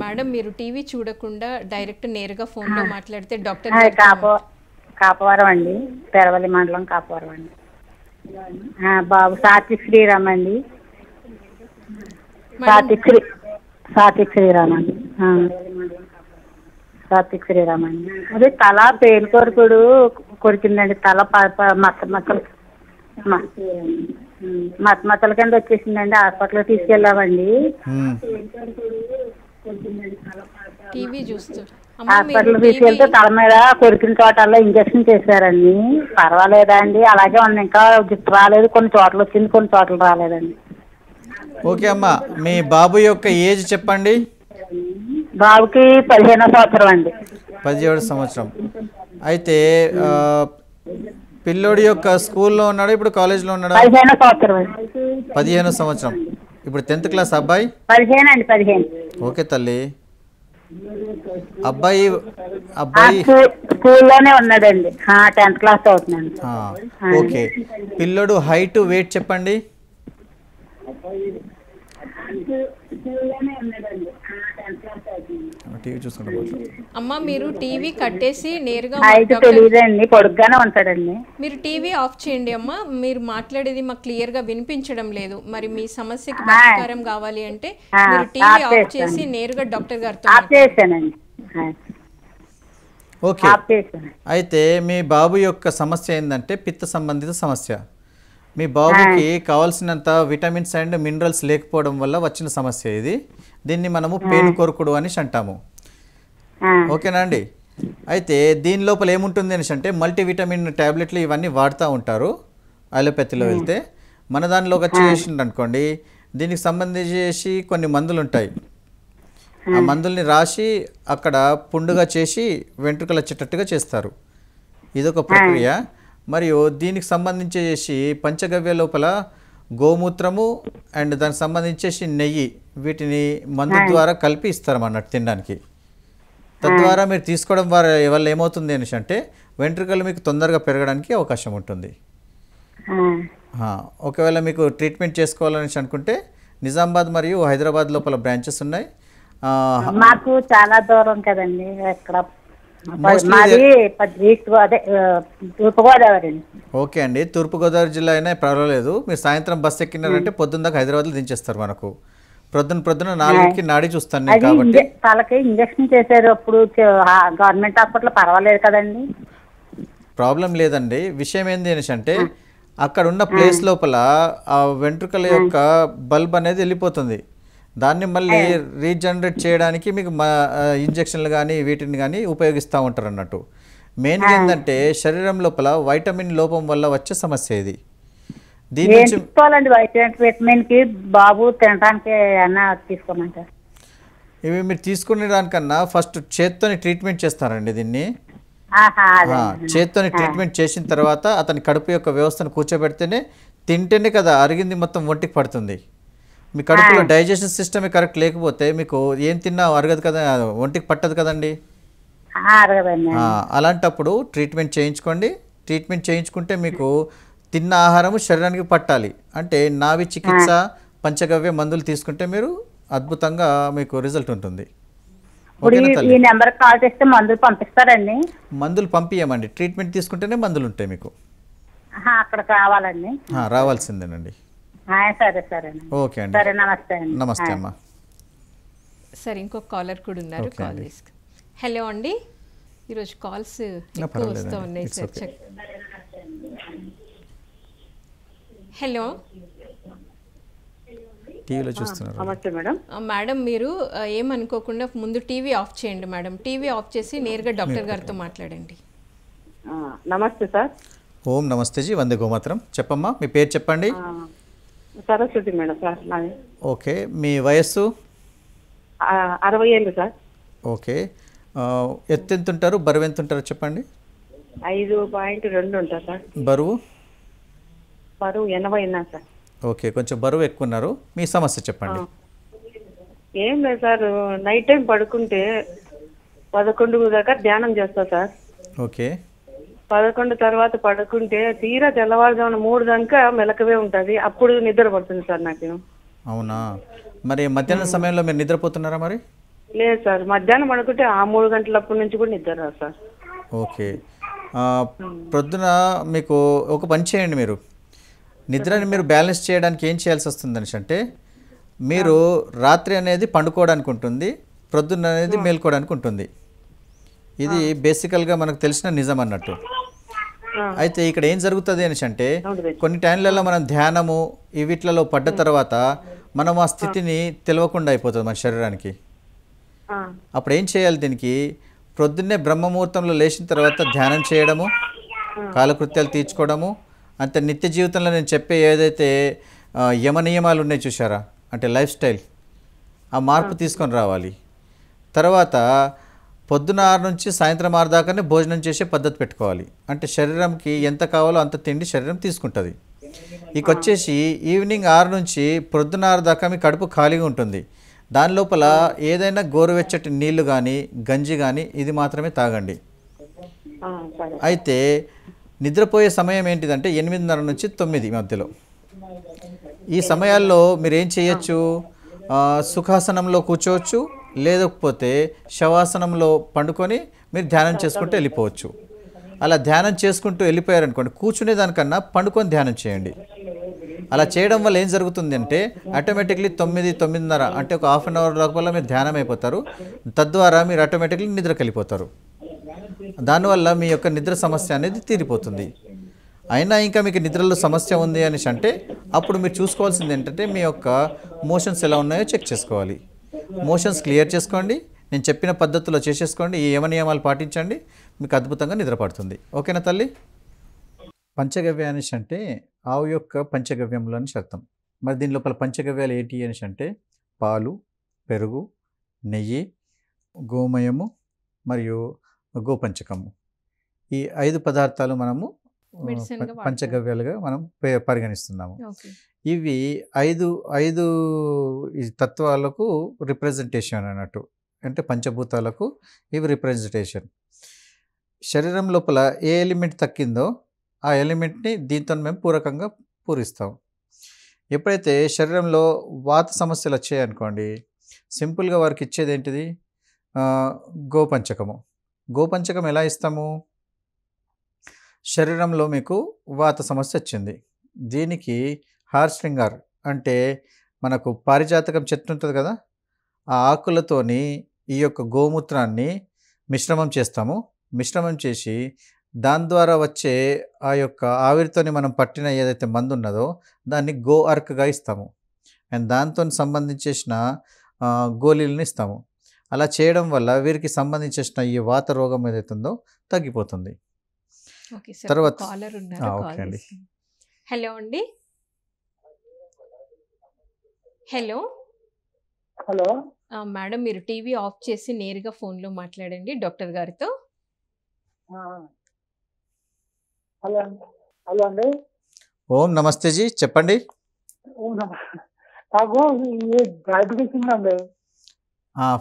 మేడం, మీరు టీవీ చూడకుండా డైరెక్ట్ నేరుగా ఫోన్లో మాట్లాడితే డాక్టర్ కాపవరం అండి, పెరవలి మండలం కాపవరం అండి. బాబు సాత్విక్ శ్రీరామ్ అండి. సాత్విక్ శ్రీరామ్ అండి. సాత్విక్ శ్రీరామ్ అండి. అదే తల పేలు కొరికిందండి. తల మచ్చల కింద వచ్చేసిందండి. హాస్పిటల్కి తీసుకెళ్ళామండి. టీవీ చూస్తూ హాస్పిటల్ తీసుకెళ్తే తల మీద కొరికిన చోటల్లో ఇంజక్షన్ చేశారండి. పర్వాలేదా అండి? అలాగే ఉంది, ఇంకా జుట్టు రాలేదు. కొన్ని చోట్ల వచ్చింది, కొన్ని చోట్ల రాలేదండి. ఓకే అమ్మా, మీ బాబు యొక్క ఏజ్ చెప్పండి. బాబుకి 15వ సంవత్సరం అండి. 17వ సంవత్సరం. అయితే పిల్లోడి యొక్క స్కూల్లో ఉన్నాడు, ఇప్పుడు కాలేజ్లో ఉన్నాడు? 15వ సంవత్సరం అండి. 15వ సంవత్సరం. ఇప్పుడు 10th క్లాస్ అబ్బాయి? 15 అండి. 15. ఓకే తల్లి. అబ్బాయి స్కూల్లోనే ఉన్నాడండి. 10th క్లాస్ అవుతున్నాడు. ఓకే. పిల్లోడు హైట్ వెయిట్ చెప్పండి. టీవీ చూసుకుంటా. అమ్మా, మీరు టీవీ కట్టేసి నేరుగా తెలియదండి, పొడుగ్గానే ఉంటాడండి. మీరు టీవీ ఆఫ్ చేయండి అమ్మా. మీరు మాట్లాడేది మాకు క్లియర్ గా వినిపించడం లేదు. మరి మీ సమస్యకి పరిష్కారం కావాలి అంటే మీరు టీవీ ఆఫ్ చేసి నేరుగా డాక్టర్ గారితో. ఓకే. అయితే మీ బాబు యొక్క సమస్య ఏంటంటే పిత్త సంబంధిత సమస్య. మీ బాబుకి కావాల్సినంత విటమిన్స్ అండ్ మినరల్స్ లేకపోవడం వల్ల వచ్చిన సమస్య ఇది. దీన్ని మనము పేను కొరుకుడు అని అంటాము. ఓకేనా అండి? అయితే దీని లోపల ఏముంటుంది అని అంటే మల్టీవిటమిన్ ట్యాబ్లెట్లు ఇవన్నీ వాడుతూ ఉంటారు అలోపతిలో వెళ్తే. మన దానిలోకి వచ్చేసింది అనుకోండి, దీనికి సంబంధించి కొన్ని మందులు ఉంటాయి. ఆ మందుల్ని రాసి అక్కడ పుండుగా చేసి వెంట్రుకలు వచ్చేటట్టుగా చేస్తారు. ఇదొక ప్రక్రియ. మరియు దీనికి సంబంధించేసి పంచగవ్య లోపల గోమూత్రము అండ్ దానికి సంబంధించేసి నెయ్యి, వీటిని మందు ద్వారా కలిపి ఇస్తారు అన్నట్టు తినడానికి. తద్వారా మీరు తీసుకోవడం వల్ల ఏమవుతుంది అని అంటే వెంట్రుకలు మీకు తొందరగా పెరగడానికి అవకాశం ఉంటుంది. ఒకవేళ మీకు ట్రీట్మెంట్ చేసుకోవాలని అనుకుంటే నిజామాబాద్ మరియు హైదరాబాద్ లోపల బ్రాంచెస్ ఉన్నాయి. మాకు చాలా దూరం కదండి. ఓకే అండి, తూర్పుగోదావరి జిల్లా అయినా పర్వాలేదు. మీరు సాయంత్రం బస్సు ఎక్కినారంటే పొద్దున్న దాకా హైదరాబాద్లో దించేస్తారు. మనకు పొద్దున్న 4కి నాడి చూస్తాను కాబట్టి. తలకి ఇంజక్షన్ చేశారు అప్పుడు గవర్నమెంట్ హాస్పిటల్, పర్వాలేదు కదండి? ప్రాబ్లం లేదండి. విషయం ఏంది అని అంటే అక్కడ ఉన్న ప్లేస్ లోపల ఆ వెంట్రుకల యొక్క బల్బ్ అనేది వెళ్ళిపోతుంది. దాన్ని మళ్ళీ రీజనరేట్ చేయడానికి మీకు ఇంజక్షన్లు కానీ వీటిని కానీ ఉపయోగిస్తూ ఉంటారు అన్నట్టు. మెయిన్గా ఏంటంటే శరీరం లోపల వైటమిన్ లోపం వల్ల వచ్చే సమస్య ఇది. దీని ఏం నుంచి తీసుకోవాలండి వైటమిన్ ట్రీట్మెంట్ కి బాబు తినడానికి అన్న తీసుకోమంటారు? ఇవి మీరు తీసుకునే దానికన్నా ఫస్ట్ చేత్తోని ట్రీట్మెంట్ చేస్తారండి దీన్ని. చేత్తోని ట్రీట్మెంట్ చేసిన తర్వాత అతని కడుపు యొక్క వ్యవస్థను కూర్చోబెడితేనే తింటేనే కదా అరిగింది మొత్తం ఒంటికి పడుతుంది. మీ కడుపులో డైజెషన్ సిస్టమే కరెక్ట్ లేకపోతే మీకు ఏం తిన్నా అరగదు కదా, ఒంటికి పట్టదు కదండి. అలాంటప్పుడు ట్రీట్మెంట్ చేయించుకోండి. ట్రీట్మెంట్ చేయించుకుంటే మీకు తిన్న ఆహారం శరీరానికి పట్టాలి. అంటే నావి చికిత్స పంచగవ్య మందులు తీసుకుంటే మీరు అద్భుతంగా మీకు రిజల్ట్ ఉంటుంది. ఈ నెంబర్ కాల్ చేస్తే మందులు పంపిస్తారండి? మందులు పంపించమండి, ట్రీట్మెంట్ తీసుకుంటేనే మందులు ఉంటాయి మీకు. అక్కడ కావాలండి? రావాల్సిందేనండి. సరే సరే ఓకే అండి. సరే, నమస్తే అండి. నమస్తే అమ్మా. సరే, ఇంకొక కాలర్ కూడా ఉన్నారు, కాల్ తీసుకు. హలో అండి, ఈరోజు కాల్స్ ఎక్కువ వస్తూ ఉన్నాయి సార్. హలో, టీవీలో చూస్తున్నారు. నమస్తే మేడం. మేడం మీరు ఏమనుకోకుండా ముందు టీవీ ఆఫ్ చేయండి మేడం. టీవీ ఆఫ్ చేసి నేరుగా డాక్టర్ గారితో మాట్లాడండి. నమస్తే సార్. ఓం నమస్తే జీ, వందే గోమాత్రం. చెప్పమ్మా, మీ పేరు చెప్పండి. సరస్వతి మేడం సార్ నాది. ఓకే, మీ వయస్సు? 60 ఏళ్ళు సార్. ఓకే, ఎత్తు ఎంత ఉంటారు, బరువు ఎంత ఉంటారు చెప్పండి. 5.2 ఉంటారు సార్. బరువు? బరువు 80 ఉన్నా సార్. ఓకే, కొంచెం బరువు ఎక్కువ ఉన్నారు. మీ సమస్య చెప్పండి. ఏం లేదు సార్, నైట్ టైం పడుకుంటే 11 దాకా ధ్యానం చేస్తా సార్. ఓకే. 11 తర్వాత పడుకుంటే తీరా తెల్లవారుజామున 3 దాకా మెలకువే ఉంటుంది, అప్పుడు నిద్ర పడుతుంది సార్ నాకు. అవునా, మరి మధ్యాహ్నం సమయంలో మీరు నిద్రపోతున్నారా మరి? లేదు సార్, మధ్యాహ్నం పడుకుంటే ఆ 3 గంటలప్పటి నుంచి కూడా నిద్ర రాదు సార్. ఓకే, ప్రొద్దున మీకు ఒక పని చేయండి. మీరు నిద్రని మీరు బ్యాలెన్స్ చేయడానికి ఏం చేయాల్సి వస్తుంది అంటే, మీరు రాత్రి అనేది పండుకోవడానికి ఉంటుంది, ప్రొద్దున అనేది మేల్కోవడానికి ఉంటుంది. ఇది బేసికల్గా మనకు తెలిసిన నిజం అన్నట్టు. అయితే ఇక్కడ ఏం జరుగుతుంది అంటే, కొన్ని టైంలలో మనం ధ్యానము వీటిలలో పడ్డ తర్వాత మనం ఆ స్థితిని తెలియకుండా అయిపోతుంది మన శరీరానికి. అప్పుడు ఏం చేయాలి, దీనికి ప్రొద్దున్నే బ్రహ్మముహూర్తంలో లేచిన తర్వాత ధ్యానం చేయడము, కాలకృత్యాలు తీర్చుకోవడము, అంతే. నిత్య జీవితంలో నేను చెప్పే ఏదైతే యమ నియమాలు ఉన్నాయి చూసారా, అంటే లైఫ్ స్టైల్, ఆ మార్పు తీసుకొని రావాలి. తర్వాత పొద్దున 6 నుంచి సాయంత్రం 6 దాకానే భోజనం చేసే పద్ధతి పెట్టుకోవాలి. అంటే శరీరంకి ఎంత కావాలో అంత తిండి శరీరం తీసుకుంటుంది. ఇక వచ్చేసి ఈవినింగ్ 6 నుంచి పొద్దున 6 దాకా మీ కడుపు ఖాళీగా ఉంటుంది. దాని లోపల ఏదైనా గోరువెచ్చటి నీళ్లు కానీ గంజి కానీ ఇది మాత్రమే తాగండి. అయితే నిద్రపోయే సమయం ఏంటిదంటే 8:30 నుంచి 9 మధ్యలో. ఈ సమయాల్లో మీరు ఏం చేయొచ్చు, సుఖాసనంలో కూర్చోవచ్చు, లేకపోతే శవాసనంలో పండుకొని మీరు ధ్యానం చేసుకుంటూ వెళ్ళిపోవచ్చు. అలా ధ్యానం చేసుకుంటూ వెళ్ళిపోయారనుకోండి, కూర్చునే దానికన్నా పండుకొని ధ్యానం చేయండి. అలా చేయడం వల్ల ఏం జరుగుతుంది అంటే ఆటోమేటిక్లీ 9, 9:30 అంటే ఒక హాఫ్ అన్ అవర్ లోపల మీరు ధ్యానం అయిపోతారు. తద్వారా మీరు ఆటోమేటిక్లీ నిద్రకి వెళ్ళిపోతారు. దానివల్ల మీ యొక్క నిద్ర సమస్య అనేది తీరిపోతుంది. అయినా ఇంకా మీకు నిద్రలో సమస్య ఉంది అనేసి అంటే అప్పుడు మీరు చూసుకోవాల్సింది ఏంటంటే మీ యొక్క మోషన్స్ ఎలా ఉన్నాయో చెక్ చేసుకోవాలి. మోషన్స్ క్లియర్ చేసుకోండి, నేను చెప్పిన పద్ధతిలో చేసేసుకోండి, ఈ యమ నియమాలు పాటించండి, మీకు అద్భుతంగా నిద్ర పడుతుంది. ఓకేనా తల్లి? పంచగవ్య అనేసి అంటే ఆవు యొక్క పంచగవ్యంలో అని అర్థం. మరి దీని లోపల పంచగవ్యాలు ఏంటి అనేసి అంటే పాలు, పెరుగు, నెయ్యి, గోమయము మరియు గోపంచకము. ఈ 5 పదార్థాలు మనము పంచగవ్యాలుగా మనం పరిగణిస్తున్నాము. ఇవి 5 తత్వాలకు రిప్రజెంటేషన్ అన్నట్టు, అంటే పంచభూతాలకు ఇవి రిప్రజెంటేషన్. శరీరం లోపల ఏ ఎలిమెంట్ తక్కిందో ఆ ఎలిమెంట్ని దీంతో మేము పూరకంగా పూరిస్తాం. ఎప్పుడైతే శరీరంలో వాత సమస్యలు వచ్చాయనుకోండి, సింపుల్గా వారికి ఇచ్చేది ఏంటిది, గోపంచకము. గోపంచకం ఎలా ఇస్తాము, శరీరంలో మీకు వాత సమస్య వచ్చింది, దీనికి హార్స్ట్రింగర్ అంటే మనకు పారిజాతకం చెట్టు ఉంటుంది కదా, ఆ ఆకులతోని ఈ యొక్క గోమూత్రాన్ని మిశ్రమం చేస్తాము. మిశ్రమం చేసి దాని ద్వారా వచ్చే ఆ యొక్క ఆవిరితోని మనం పట్టిన ఏదైతే మందు ఉన్నదో దాన్ని గో అర్క్గా ఇస్తాము. అండ్ దాంతో సంబంధించేసిన గోళీలను ఇస్తాము. అలా చేయడం వల్ల వీరికి సంబంధించిన ఈ వాత రోగం ఏదైతే ఉందో తగ్గిపోతుంది. తర్వాత హలో అండి, హలో. హలో మేడం మీరు టీవీ ఆఫ్ చేసి నేరుగా ఫోన్లో మాట్లాడండి డాక్టర్ గారితో. హలో హలో అండి. ఓం నమస్తే జీ, చెప్పండి. నాకు డయాబెటీస్ ఉందండి.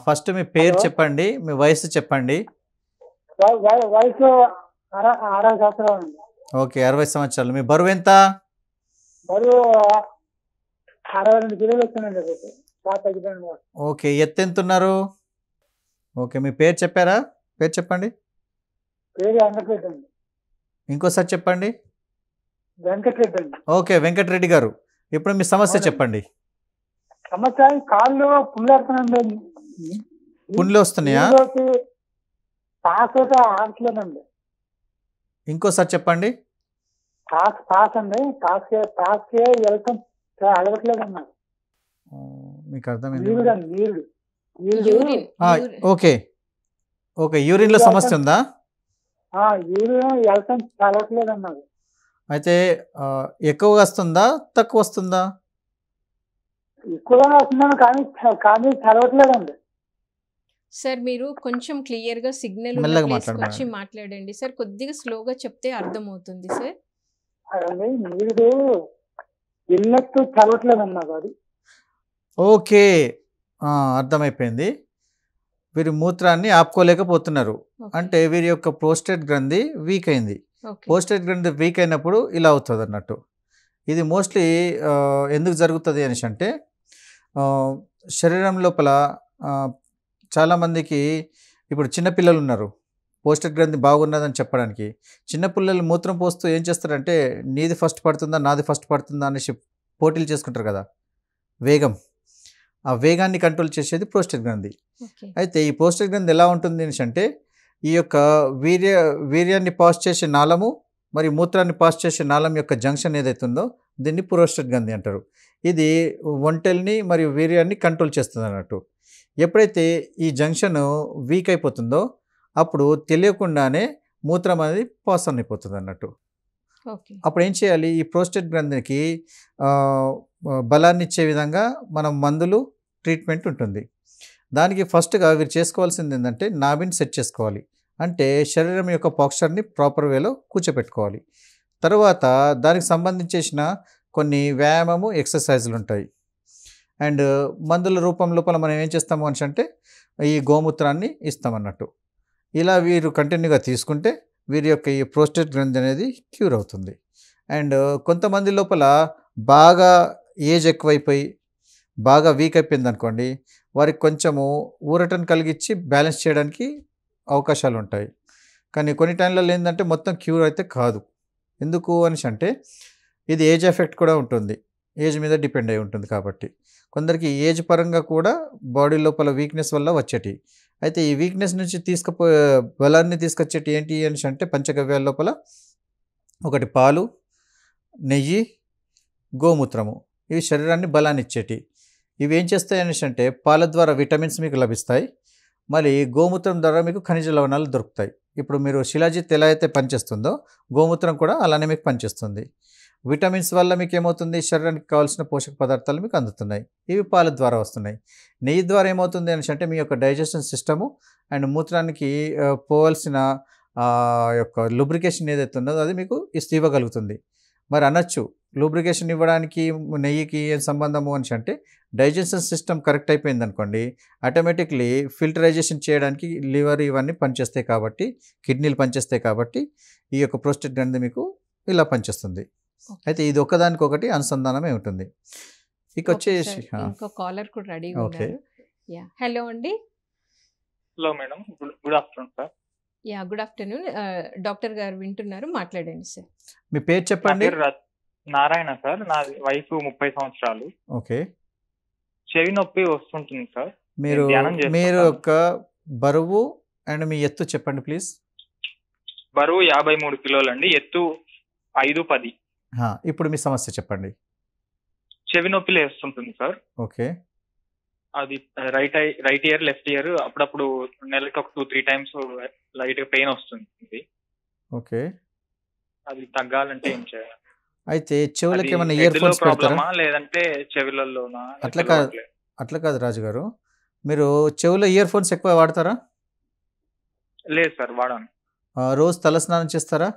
ఫస్ట్ మీ పేరు చెప్పండి, మీ వయసు చెప్పండి. వయసు 60 సంవత్సరాలు అండి. ఓకే, 60 సంవత్సరాలు. మీ బరువు ఎంత? బరువు 62 కిలోలు వచ్చిందండి. బాగా తగ్గిపోయింది. ఓకే, ఎత్తు ఎంత ఉన్నారు? ఓకే, మీ పేరు చెప్పారా? పేరు చెప్పండి. పేరు వెంకటరెడ్డి అండి. ఇంకోసారి చెప్పండి. వెంకటరెడ్డి అండి. ఓకే, వెంకటరెడ్డి గారు, ఇప్పుడు మీ సమస్య చెప్పండి. సమస్య కాళ్ళు పుండ్లు వస్తున్నాయండి. పుండ్లు వస్తున్నాయా? పాస్ ఆడట్లేదండి. ఇంకోసారి చెప్పండి. పాస్ అండి. పాస్కే వెళ్తాం అలవట్లేదు అన్నారు. మీకు అర్థమైంది. ఓకే ఓకే, యూరిన్లో సమస్య ఉందా? యూరిన్ వెళ్తాం అలవట్లేదు అన్నారు. అయితే ఎక్కువగా వస్తుందా తక్కువ వస్తుందా? ఎక్కువగా వస్తున్నాను కానీ చదవట్లేదండి. సార్ మీరు కొంచెం క్లియర్గా సిగ్నల్ మెల్లగా వచ్చి మాట్లాడండి సార్. కొద్దిగా స్లోగా చెప్తే అర్థమవుతుంది సార్. అదే మీరు వెళ్ళినట్టు చదవట్లేదు అన్నారు. అది ఓకే, అర్థమైపోయింది. వీరి మూత్రాన్ని ఆపుకోలేకపోతున్నారు, అంటే వీరి యొక్క ప్రోస్టేట్ గ్రంథి వీక్ అయింది. ప్రోస్టేట్ గ్రంథి వీక్ అయినప్పుడు ఇలా అవుతుంది అన్నట్టు. ఇది మోస్ట్లీ ఎందుకు జరుగుతుంది అనేసి అంటే శరీరం లోపల చాలామందికి ఇప్పుడు చిన్నపిల్లలు ఉన్నారు, ప్రోస్టేట్ గ్రంథి బాగున్నదని చెప్పడానికి చిన్నపిల్లలు మూత్రం పోస్తూ ఏం చేస్తారంటే నీది ఫస్ట్ పడుతుందా నాది ఫస్ట్ పడుతుందా అనేసి పోటీలు చేసుకుంటారు కదా. వేగం, ఆ వేగాన్ని కంట్రోల్ చేసేది ప్రోస్టేట్ గ్రంథి. అయితే ఈ ప్రోస్టేట్ గ్రంథి ఎలా ఉంటుంది అనేసి అంటే ఈ యొక్క వీర్యాన్ని పాస్ చేసే నాళము మరియు మూత్రాన్ని పాస్ చేసే నాళం యొక్క జంక్షన్ ఏదైతే ఉందో దీన్ని ప్రోస్టేట్ గ్రంథి అంటారు. ఇది ఒంటెల్ని మరియు వీర్యాన్ని కంట్రోల్ చేస్తుంది అన్నట్టు. ఎప్పుడైతే ఈ జంక్షన్ వీక్ అయిపోతుందో అప్పుడు తెలియకుండానే మూత్రం అనేది పాస్ అయిపోతుంది అన్నట్టు. అప్పుడు ఏం చేయాలి? ఈ ప్రోస్టేట్ గ్రంథికి బలాన్ని ఇచ్చే విధంగా మనం మందులు ట్రీట్మెంట్ ఉంటుంది. దానికి ఫస్ట్గా వీరు చేసుకోవాల్సింది ఏంటంటే నాభిని సెట్ చేసుకోవాలి, అంటే శరీరం యొక్క పాస్చర్ని ప్రాపర్ వేలో కూర్చోపెట్టుకోవాలి. తర్వాత దానికి సంబంధించేసిన కొన్ని వ్యాయామము ఎక్సర్సైజులు ఉంటాయి. అండ్ మందుల రూపం లోపల మనం ఏం చేస్తాము అని అంటే ఈ గోమూత్రాన్ని ఇస్తామన్నట్టు. ఇలా వీరు కంటిన్యూగా తీసుకుంటే వీరి యొక్క ఈ ప్రోస్టేట్ గ్రంథి అనేది క్యూర్ అవుతుంది. అండ్ కొంతమంది లోపల బాగా ఏజ్ ఎక్కువైపోయి బాగా వీక్ అయిపోయింది అనుకోండి, వారికి కొంచెము ఊరటను కలిగించి బ్యాలెన్స్ చేయడానికి అవకాశాలు ఉంటాయి. కానీ కొన్ని టైంలలో ఏంటంటే మొత్తం క్యూర్ అయితే కాదు. ఎందుకు అనేసి అంటే ఇది ఏజ్ ఎఫెక్ట్ కూడా ఉంటుంది, ఏజ్ మీద డిపెండ్ అయి ఉంటుంది. కాబట్టి కొందరికి ఏజ్ పరంగా కూడా బాడీ లోపల వీక్నెస్ వల్ల వచ్చేటి. అయితే ఈ వీక్నెస్ నుంచి బలాన్ని తీసుకొచ్చేటి ఏంటి అనేసి అంటే పంచగవ్యాల లోపల ఒకటి పాలు, నెయ్యి, గోమూత్రము, ఇవి శరీరాన్ని బలాన్ని ఇచ్చేటి. ఇవి ఏం చేస్తాయి అనేసి అంటే పాల ద్వారా విటమిన్స్ మీకు లభిస్తాయి, మళ్ళీ గోమూత్రం ద్వారా మీకు ఖనిజ లవణాలు దొరుకుతాయి. ఇప్పుడు మీరు శిలాజిత్ ఎలా అయితే పనిచేస్తుందో గోమూత్రం కూడా అలానే మీకు పనిచేస్తుంది. విటమిన్స్ వల్ల మీకు ఏమవుతుంది? శరీరానికి కావాల్సిన పోషక పదార్థాలు మీకు అందుతున్నాయి, ఇవి పాల ద్వారా వస్తున్నాయి. నెయ్యి ద్వారా ఏమవుతుంది అనేసి అంటే మీ యొక్క డైజెషన్ సిస్టము అండ్ మూత్రానికి పోవాల్సిన యొక్క లూబ్రికేషన్ ఏదైతే ఉన్నదో అది మీకు ఇవ్వగలుగుతుంది. మరి అనొచ్చు లూబ్రికేషన్ ఇవ్వడానికి నెయ్యికి ఏం సంబంధము అని అంటే డైజెషన్ సిస్టమ్ కరెక్ట్ అయిపోయింది అనుకోండి, ఆటోమేటిక్లీ ఫిల్టరైజేషన్ చేయడానికి లివర్ ఇవన్నీ పనిచేస్తాయి కాబట్టి, కిడ్నీలు పనిచేస్తాయి కాబట్టి ఈ యొక్క ప్రోస్టేట్ గ్రంథి మీకు ఇలా పనిచేస్తుంది. అయితే ఇది ఒకదానికొకటి అనుసంధానమే ఉంటుంది. ఇక వచ్చేసి ఇంకో కాలర్ కూడా రెడీగా ఉన్నారు. యా, హలో అండి. Hello madam, good afternoon sir. Yeah, good afternoon. Doctor గారు వింటున్నారు, మాట్లాడండి సార్. మీ పేరు చెప్పండి. నారాయణ సార్, నా వయసు 30 సంవత్సరాలు. ఓకే, చెవి నొప్పి వస్తుంటుంది సార్. మీరు యొక్క బరువు అండ్ మీ ఎత్తు చెప్పండి ప్లీజ్. బరువు 53 కిలోలు అండి, ఎత్తు 5'10". ఇప్పుడు మీ సమస్య చెప్పండి. చెవి నొప్పి లేస్తుంటుంది సార్. ఓకే, అది రైట్ ఇయర్ లెఫ్ట్ ఇయర్ అప్పుడప్పుడు నెలకి ఒక 2-3 టైమ్స్ లైట్ గా పెయిన్ వస్తుంది. ఓకే, అది తగ్గాలంటే ఏం చేయాలి? అయితే చెవులకి అది ఏమైనా ఇయర్ హెడ్ లో ఫోన్స్ పెడతారా? ప్రాబ్లమా లేదంటే చెవులలోనా అట్లా కాదు తెలవట్లేదు. అట్లా కాదు రాజు గారు. మీరు చెవులో ఇయర్ ఫోన్స్ ఎక్కువ వాడతారా? లేదు సార్ వాడాను. రోజు తలస్నానం చేస్తారా?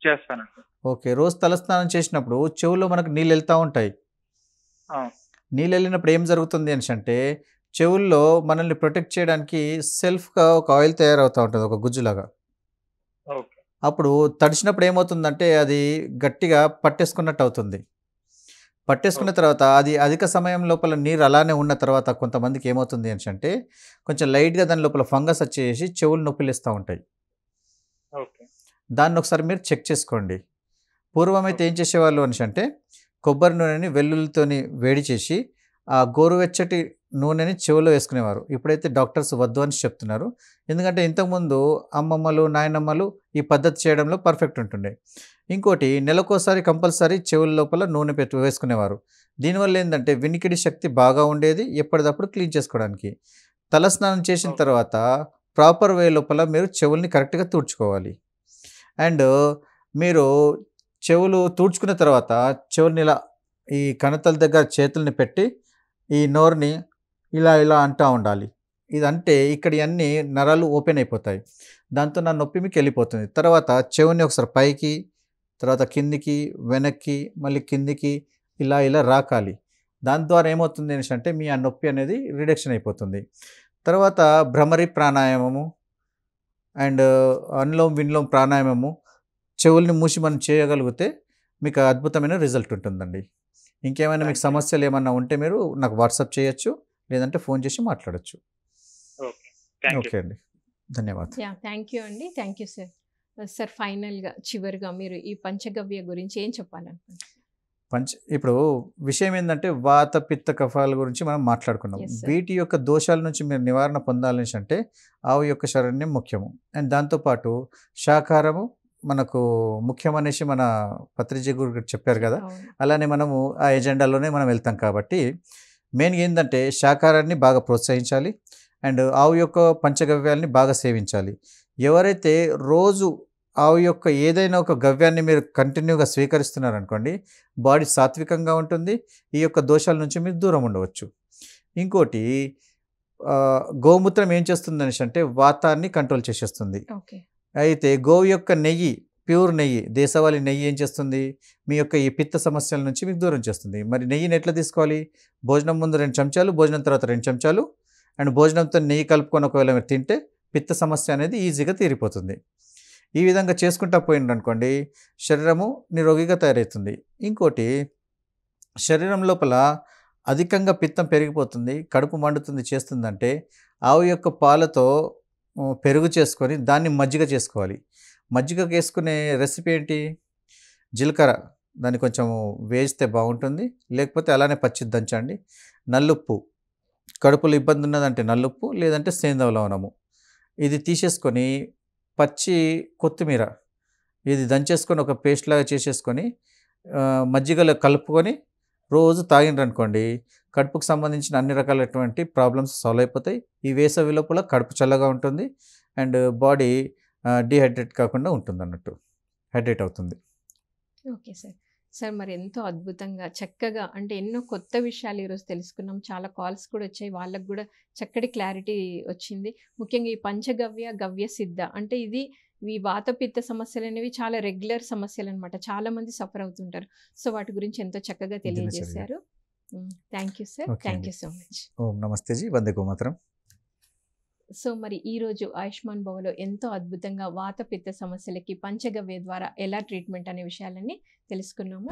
చేస్తానండి. ఓకే. రోజు తలస్నానం చేసినప్పుడు చెవులో మనకు నీళ్ళు వెళ్తూ ఉంటాయి. అవును. నీళ్ళు వెళ్ళినప్పుడు ఏం జరుగుతుంది అనేసి అంటే చెవుల్లో మనల్ని ప్రొటెక్ట్ చేయడానికి సెల్ఫ్గా ఒక ఆయిల్ తయారవుతూ ఉంటుంది, ఒక గుజ్జులాగా. ఓకే. అప్పుడు తడిచినప్పుడు ఏమవుతుందంటే అది గట్టిగా పట్టేసుకున్నట్టు అవుతుంది. పట్టేసుకున్న ఓకే. తర్వాత అది అధిక సమయం లోపల నీరు అలానే ఉన్న తర్వాత కొంతమందికి ఏమవుతుంది అనేసి అంటే కొంచెం లైట్గా దాని లోపల ఫంగస్ వచ్చేసి చెవులు నొప్పిలేస్తూ ఉంటాయి. ఓకే. దాన్ని ఒకసారి మీరు చెక్ చేసుకోండి. పూర్వమైతే ఏం చేసేవాళ్ళు అనేసి అంటే కొబ్బరి నూనెని వెల్లుల్లితోని వేడి చేసి ఆ గోరువెచ్చటి నూనెని చెవులో వేసుకునేవారు. ఇప్పుడైతే డాక్టర్స్ వద్దు అని చెప్తున్నారు. ఎందుకంటే ఇంతకుముందు అమ్మమ్మలు నాయనమ్మలు ఈ పద్ధతి చేయడంలో పర్ఫెక్ట్ ఉంటుండే. ఇంకోటి నెలకోసారి కంపల్సరీ చెవుల లోపల నూనె వేసుకునేవారు. దీనివల్ల ఏంటంటే వినికిడి శక్తి బాగా ఉండేది, ఎప్పటికప్పుడు క్లీన్ చేసుకోవడానికి. తలస్నానం చేసిన ఓకే. తర్వాత ప్రాపర్ వే లోపల మీరు చెవుల్ని కరెక్ట్గా తుడుచుకోవాలి. అండ్ మీరు చెవులు తుడుచుకున్న తర్వాత చెవుల్ని ఇలా ఈ కణతల దగ్గర చేతుల్ని పెట్టి ఈ నోరుని ఇలా ఇలా అంటూ ఉండాలి. ఇదంటే ఇక్కడ అన్ని నరాలు ఓపెన్ అయిపోతాయి. దాంతో నా నొప్పి మీకు వెళ్ళిపోతుంది. తర్వాత చెవుని ఒకసారి పైకి, తర్వాత కిందికి, వెనక్కి, మళ్ళీ కిందికి ఇలా ఇలా రాకాలి. దాని ద్వారా ఏమవుతుంది అనేసి అంటే మీ ఆ నొప్పి అనేది రిడక్షన్ అయిపోతుంది. తర్వాత భ్రమరి ప్రాణాయామము అండ్ అనులోమ్ విలోమ్ ప్రాణాయామము చెవుల్ని మూసి మనం చేయగలిగితే మీకు అద్భుతమైన రిజల్ట్ ఉంటుందండి. ఇంకేమైనా మీకు థ్యాంక్ యూ. సమస్యలు ఏమన్నా ఉంటే మీరు నాకు వాట్సాప్ చేయొచ్చు, లేదంటే ఫోన్ చేసి మాట్లాడొచ్చు. ఓకే. Thank you. ఓకే అండి, ధన్యవాదాలు. యా, థ్యాంక్ యూ అండి. Thank you sir. సార్ ఫైనల్గా చివరిగా మీరు ఈ పంచగవ్య గురించి ఏం చెప్పాలనుకుంటున్నారు? ఇప్పుడు విషయం ఏంటంటే వాత పిత్త కఫాల గురించి మనం మాట్లాడుకున్నాం. Yes, sir. వీటి యొక్క దోషాల నుంచి మీరు నివారణ పొందాలని అంటే ఆవు యొక్క శరణ్యం ముఖ్యము. అండ్ దాంతోపాటు శాకాహారము మనకు ముఖ్యమనేసి మన పత్రిజీ గురు చెప్పారు కదా. అవును. అలానే మనము ఆ ఎజెండాలోనే మనం వెళ్తాం కాబట్టి మెయిన్గా ఏంటంటే శాకాహారాన్ని బాగా ప్రోత్సహించాలి అండ్ ఆవు యొక్క పంచగవ్యాలని బాగా సేవించాలి. ఎవరైతే రోజు ఆవు యొక్క ఏదైనా ఒక గవ్యాన్ని మీరు కంటిన్యూగా స్వీకరిస్తున్నారనుకోండి, బాడీ సాత్వికంగా ఉంటుంది, ఈ యొక్క దోషాల నుంచి మీరు దూరం ఉండవచ్చు. ఇంకోటి గోమూత్రం ఏం చేస్తుంది అనేసి అంటే వాతాన్ని కంట్రోల్ చేసేస్తుంది. ఓకే. అయితే గోవు యొక్క నెయ్యి, ప్యూర్ నెయ్యి, దేశవాళీ నెయ్యి ఏం చేస్తుంది, మీ యొక్క ఈ పిత్త సమస్యల నుంచి మీకు దూరం చేస్తుంది. మరి నెయ్యిని ఎట్లా తీసుకోవాలి? భోజనం ముందు 2 చెంచాలు, భోజనం తర్వాత 2 చెంచాలు అండ్ భోజనంతో నెయ్యి కలుపుకొని ఒకవేళ మీరు తింటే పిత్త సమస్య అనేది ఈజీగా తీరిపోతుంది. ఈ విధంగా చేసుకుంటా పోయిందనుకోండి శరీరము నిరోగిగా తయారవుతుంది. ఇంకోటి శరీరం లోపల అధికంగా పిత్తం పెరిగిపోతుంది, కడుపు మండుతుంది చేస్తుందంటే ఆవు యొక్క పాలతో పెరుగు చేసుకొని దాన్ని మజ్జిగ చేసుకోవాలి. మజ్జిగ వేసుకునే రెసిపీ ఏంటి? జీలకర్ర దాన్ని కొంచెం వేస్తే బాగుంటుంది, లేకపోతే అలానే పచ్చిది దంచండి. నల్లుప్పు, కడుపులో ఇబ్బంది ఉన్నదంటే నల్లుప్పు, లేదంటే సేందవ లవణము ఇది తీసేసుకొని పచ్చి కొత్తిమీర ఇది దంచేసుకొని ఒక పేస్ట్ లాగా చేసేసుకొని మజ్జిగలో కలుపుకొని రోజు తాగినరనుకోండి కడుపుకు సంబంధించిన అన్ని రకాలైనటువంటి ప్రాబ్లమ్స్ సాల్వ్ అయిపోతాయి. ఈ వేసవి లోపల కడుపు చల్లగా ఉంటుంది అండ్ బాడీ డీహైడ్రేట్ కాకుండా ఉంటుంది అన్నట్టు, హైడ్రేట్ అవుతుంది. Okay sir. సార్ మరి ఎంతో అద్భుతంగా చక్కగా అంటే ఎన్నో కొత్త విషయాలు ఈరోజు తెలుసుకున్నాం. చాలా కాల్స్ కూడా వచ్చాయి, వాళ్ళకు కూడా చక్కటి క్లారిటీ వచ్చింది. ముఖ్యంగా ఈ పంచగవ్య గవ్య సిద్ధ అంటే ఇది ఈ వాతపిత్త సమస్యలు అనేవి చాలా రెగ్యులర్ సమస్యలు అనమాట. చాలా మంది సఫర్ అవుతుంటారు. సో వాటి గురించి ఎంతో చక్కగా తెలియజేశారు. Thank you sir. Thank you so much. ఓం నమస్తేజీ, వందే గోమాతరం. సో మరి ఈరోజు ఆయుష్మాన్ భవలో ఎంతో అద్భుతంగా వాతపిత్త సమస్యలకి పంచగవ్య ద్వారా ఎలా ట్రీట్మెంట్ అనే విషయాలన్నీ తెలుసుకున్నాము.